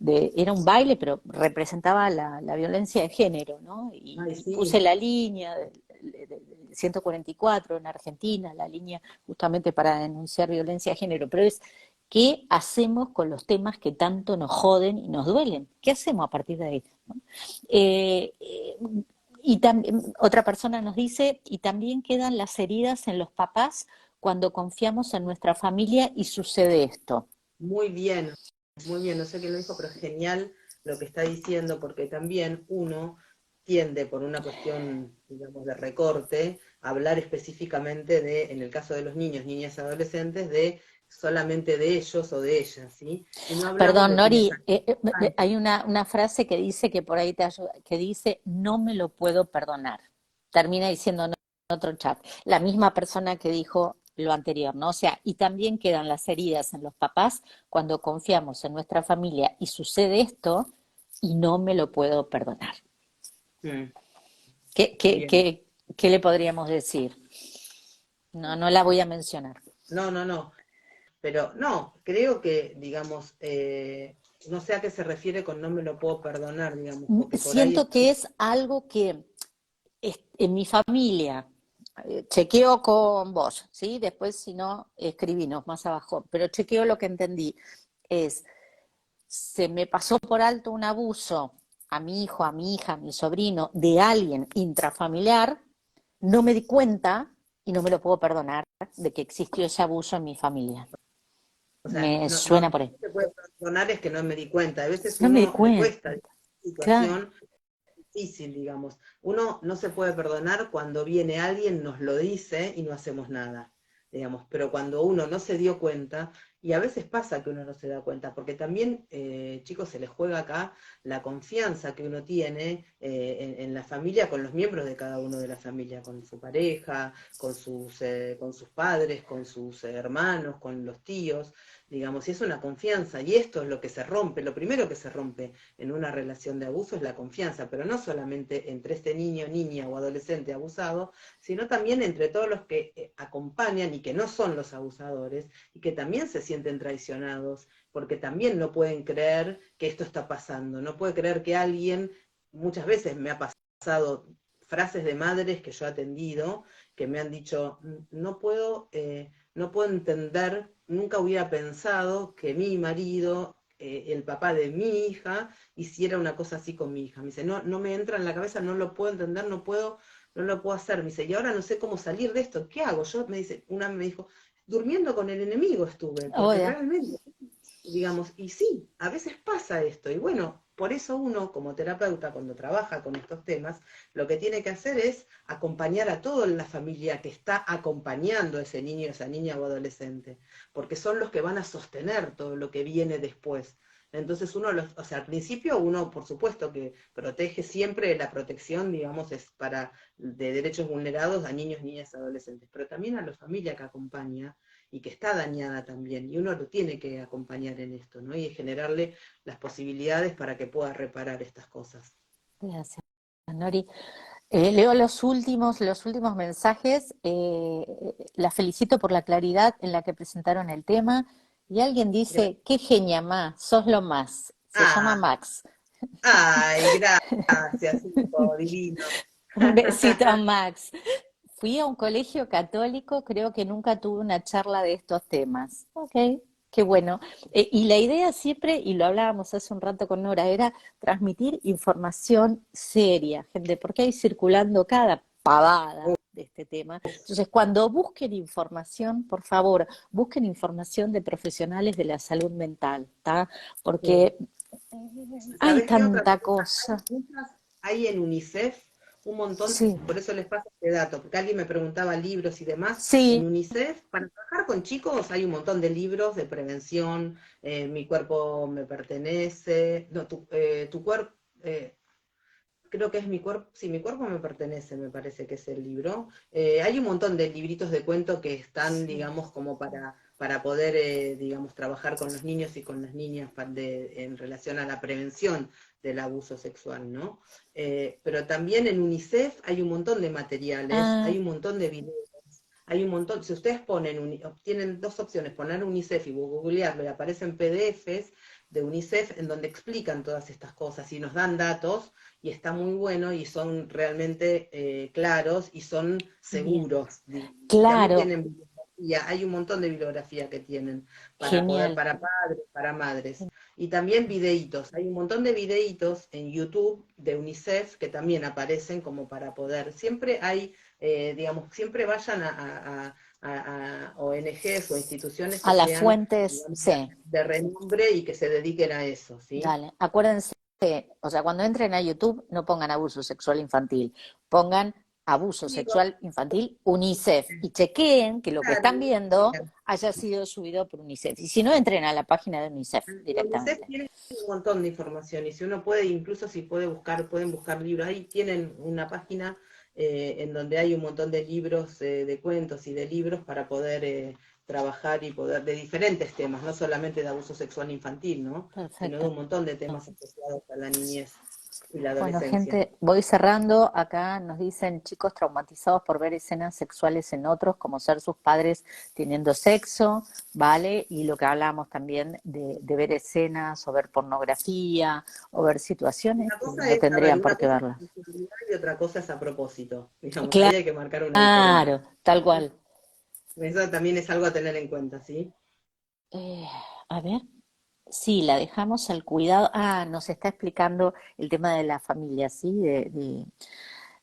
era un baile, pero representaba la violencia de género, ¿no? Ay, Y puse sí. la línea del 144 en Argentina, la línea justamente para denunciar violencia de género, pero es ¿qué hacemos con los temas que tanto nos joden y nos duelen? ¿Qué hacemos a partir de ahí? ¿No? Eh, eh, y también otra persona nos dice, y también quedan las heridas en los papás cuando confiamos en nuestra familia y sucede esto. Muy bien, no sé quién lo dijo, pero es genial lo que está diciendo, porque también uno tiende, por una cuestión, digamos, de recorte, a hablar específicamente de, en el caso de los niños, niñas, adolescentes, de solamente de ellos o de ellas, ¿sí? Y no hablamos Perdón, de quienes Nori, hay una frase que dice que por ahí te ayuda, que dice, no me lo puedo perdonar. Termina diciendo en otro chat. La misma persona que dijo lo anterior, ¿no? O sea, y también quedan las heridas en los papás cuando confiamos en nuestra familia y sucede esto y no me lo puedo perdonar. Mm, ¿Qué, qué, bien. qué, qué le podríamos decir? No la voy a mencionar. No, no, no. Pero no, creo que, digamos, no sé a qué se refiere con no me lo puedo perdonar, digamos, porque por ahí Siento que es algo que en mi familia, chequeo con vos, ¿sí? Después, si no, escribinos más abajo, pero chequeo lo que entendí. Es, se me pasó por alto un abuso a mi hijo, a mi hija, a mi sobrino, de alguien intrafamiliar, no me di cuenta y no me lo puedo perdonar de que existió ese abuso en mi familia. o sea, Me no, no, suena no por ahí. se puede perdonar, es que no me di cuenta. A veces No me di uno le cuenta. cuesta Claro. situación difícil, digamos. Uno no se puede perdonar cuando viene alguien, nos lo dice y no hacemos nada, digamos. Pero cuando uno no se dio cuenta, y a veces pasa que uno no se da cuenta, porque también, chicos, se les juega acá la confianza que uno tiene en la familia, con los miembros de cada uno de la familia, con su pareja, con sus padres, con sus hermanos, con los tíos. digamos, y es una confianza, y esto es lo que se rompe, lo primero que se rompe en una relación de abuso es la confianza, pero no solamente entre este niño, niña o adolescente abusado, sino también entre todos los que acompañan y que no son los abusadores, y que también se sienten traicionados, porque también no pueden creer que esto está pasando, no puede creer que alguien, muchas veces me ha pasado frases de madres que yo he atendido, que me han dicho, no puedo entender, nunca hubiera pensado que mi marido, el papá de mi hija, hiciera una cosa así con mi hija. Me dice, no me entra en la cabeza, no lo puedo entender, no lo puedo hacer. Me dice, y ahora no sé cómo salir de esto, ¿qué hago? Yo, me dice, una me dijo, durmiendo con el enemigo estuve, porque Obvio. realmente, digamos, y sí, a veces pasa esto, y bueno, por eso uno como terapeuta cuando trabaja con estos temas, lo que tiene que hacer es acompañar a toda la familia que está acompañando a ese niño, esa niña o adolescente, porque son los que van a sostener todo lo que viene después. Entonces o sea, al principio uno, por supuesto, que protege siempre, la protección, digamos, es para de derechos vulnerados a niños, niñas, adolescentes, pero también a la familia que acompaña y que está dañada también, y uno lo tiene que acompañar en esto, ¿no? Y generarle las posibilidades para que pueda reparar estas cosas. Gracias, Nori. Leo los últimos mensajes. La felicito por la claridad en la que presentaron el tema. Y alguien dice, qué genia, Ma, sos lo más. Se llama Ah, Max. ay, gracias, hijo divino. Un besito a Max. Fui a un colegio católico, creo que nunca tuve una charla de estos temas. Ok, qué bueno. Y la idea siempre, y lo hablábamos hace un rato con Nora, era transmitir información seria, gente, porque hay circulando cada pavada de este tema. Entonces, cuando busquen información, por favor, busquen información de profesionales de la salud mental, ¿está? Porque hay ¿Sabés qué otra tanta cosa? cosa. Hay en UNICEF un montón, Sí, por eso les paso este dato, porque alguien me preguntaba libros y demás. En sí, UNICEF, para trabajar con chicos, hay un montón de libros de prevención, Mi cuerpo me pertenece, no, tu cuerpo, creo que es Mi cuerpo, sí, Mi cuerpo me pertenece, me parece que es el libro. Hay un montón de libritos de cuento que están, sí. digamos, como para poder, digamos, trabajar con los niños y con las niñas en relación a la prevención del abuso sexual, ¿no? Pero también en UNICEF hay un montón de materiales, Ah, hay un montón de videos, hay un montón, si ustedes tienen dos opciones, poner UNICEF y googlearlo y aparecen PDFs de UNICEF en donde explican todas estas cosas y nos dan datos y está muy bueno y son realmente claros y son bien. seguros, digamos. Y también Claro, tienen bibliografía, hay un montón de bibliografía que tienen para poder, genial. para padres, para madres. Y también videitos, hay un montón de videitos en YouTube de UNICEF que también aparecen como para poder, siempre hay, digamos, siempre vayan a ONGs o instituciones A que las sean, fuentes, digamos, sí, de renombre y que se dediquen a eso, ¿sí? dale. Acuérdense, o sea, cuando entren a YouTube, no pongan abuso sexual infantil, pongan abuso Digo, sexual infantil UNICEF y chequeen que lo que están claro, viendo haya sido subido por UNICEF. Y si no, entren a la página de UNICEF UNICEF directamente. tiene un montón de información y si uno puede, incluso si puede buscar, pueden buscar libros, ahí tienen una página en donde hay un montón de libros, de cuentos y de libros para poder trabajar y poder, de diferentes temas, no solamente de abuso sexual infantil, ¿no? Sino de Perfecto. un montón de temas asociados a la niñez y la Bueno, adolescencia. gente, voy cerrando. Acá nos dicen chicos traumatizados por ver escenas sexuales en otros, como ser sus padres teniendo sexo, ¿vale? Y lo que hablamos también de ver escenas o ver pornografía o ver situaciones Una que cosa no es, a ver, tendrían por una qué cosa es verlas. sensibilidad y otra cosa es a propósito, digamos, ahí hay que marcar una diferencia. Claro, tal cual. Eso también es algo a tener en cuenta, ¿sí? Eh, a ver, sí, la dejamos al cuidado. Ah, nos está explicando el tema de la familia, ¿sí?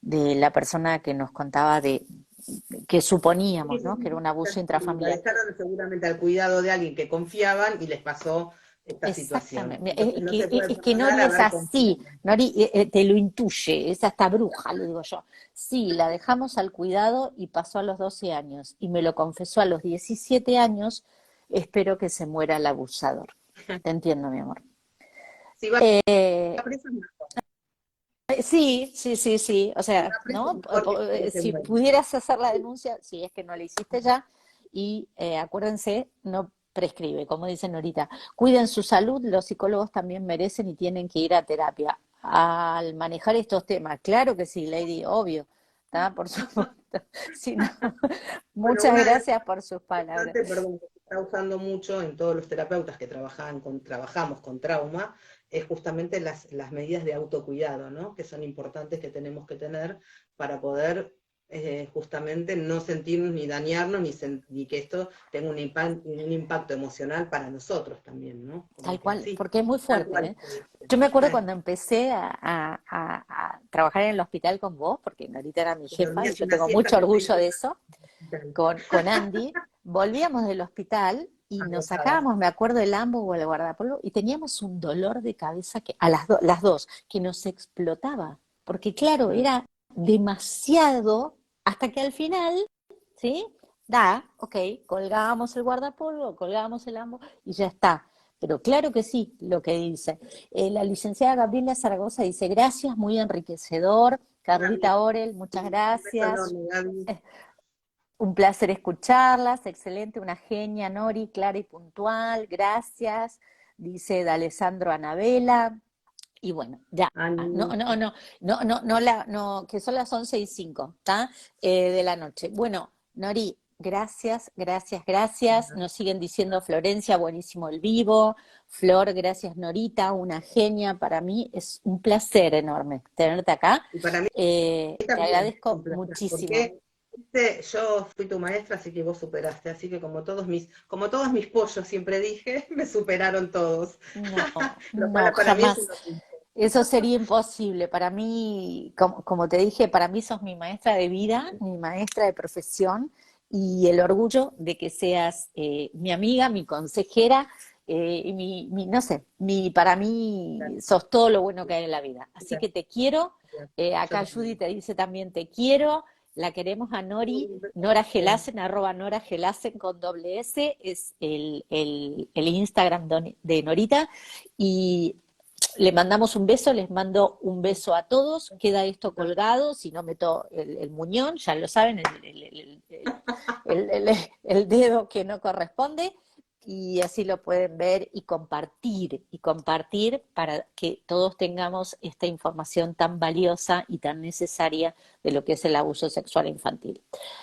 De la persona que nos contaba que suponíamos, Sí, sí, ¿no? Que era sí, un abuso la intrafamiliar. dejaron seguramente al cuidado de alguien que confiaban y les pasó esta situación. Exactamente. Entonces no se puede Es que perdonar Nori es haber así, confiado. Nori te lo intuye, es hasta bruja, le digo yo. Sí, la dejamos al cuidado y pasó a los 12 años y me lo confesó a los 17 años, espero que se muera el abusador. Te entiendo, mi amor. Si va Eh, preso es mejor. sí, sí, sí, sí, o Si sea, va preso es ¿no? mejor que se Si muera. pudieras hacer la denuncia, si es que no la hiciste ya, y acuérdense, no prescribe, como dicen ahorita. Cuiden su salud, los psicólogos también merecen y tienen que ir a terapia. Al manejar estos temas, claro que sí, Lady, obvio, ¿está? Por supuesto. Si no, Bueno, muchas una de las gracias por sus palabras. importantes, perdón, que se está usando mucho en todos los terapeutas que trabajamos con trauma, es justamente las medidas de autocuidado, ¿no? Que son importantes que tenemos que tener para poder justamente no sentirnos ni dañarnos, ni que esto tenga un impacto emocional para nosotros también, ¿no? Como Tal que cual, sí, porque es muy tal fuerte, cual. ¿eh? Yo me acuerdo cuando empecé a trabajar en el hospital con vos, porque Norita era mi Que jefa y dormías yo una tengo siesta mucho que te orgullo ibas de eso, con Andy, volvíamos del hospital y nos agotada. sacábamos, me acuerdo, el ambo o el guardapolvo y teníamos un dolor de cabeza que a las dos, que nos explotaba, porque claro, Mm. era demasiado hasta que al final, ¿sí? Ok, colgábamos el guardapolvo, colgábamos el ambo y ya está. Pero claro que sí, lo que dice. La licenciada Gabriela Zaragoza dice, gracias, muy enriquecedor. Gaby, Carlita Orel, muchas un beso gracias. enorme, Gaby. Un placer escucharlas, excelente, una genia, Nori, clara y puntual, gracias, dice de Alessandro Anabela, y bueno, ya, Ani, no, que son las 11:05, ¿está? De la noche. Bueno, Nori, gracias, gracias, gracias, nos siguen diciendo Florencia, buenísimo el vivo, Flor, gracias Norita, una genia, para mí es un placer enorme tenerte acá, y para mí te también es un agradezco placer, muchísimo. porque yo fui tu maestra, así que vos superaste, así que como todos mis pollos siempre dije, me superaron todos. No, Lo cual no, para mí es un jamás. orgullo. Eso sería imposible. Para mí, como te dije, para mí sos mi maestra de vida, mi maestra de profesión y el orgullo de que seas mi amiga, mi consejera y no sé, para mí Gracias, sos todo lo bueno que hay en la vida. Así que gracias, te quiero. yo Acá Judy también. te dice también te quiero. La queremos a Nori, Un beso Nora grande. Gelasen, @Nora Gelasen con doble S, es el Instagram de Norita. Y le mandamos un beso, les mando un beso a todos, queda esto colgado, si no meto el muñón, ya lo saben, el dedo que no corresponde, y así lo pueden ver y compartir para que todos tengamos esta información tan valiosa y tan necesaria de lo que es el abuso sexual infantil.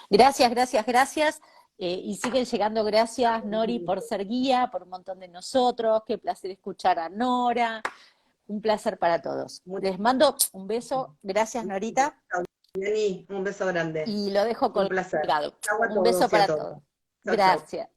Gracias, gracias, gracias. Y siguen llegando gracias, Nori, por ser guía, por un montón de nosotros. Qué placer escuchar a Nora. Un placer para todos. Muchas Les mando un beso. Gracias, gracias. Norita. Jenny, un beso grande. Y lo dejo Un placer. colgado. Chau a Un beso todos y a para todas. todos. Chau, chau. Gracias.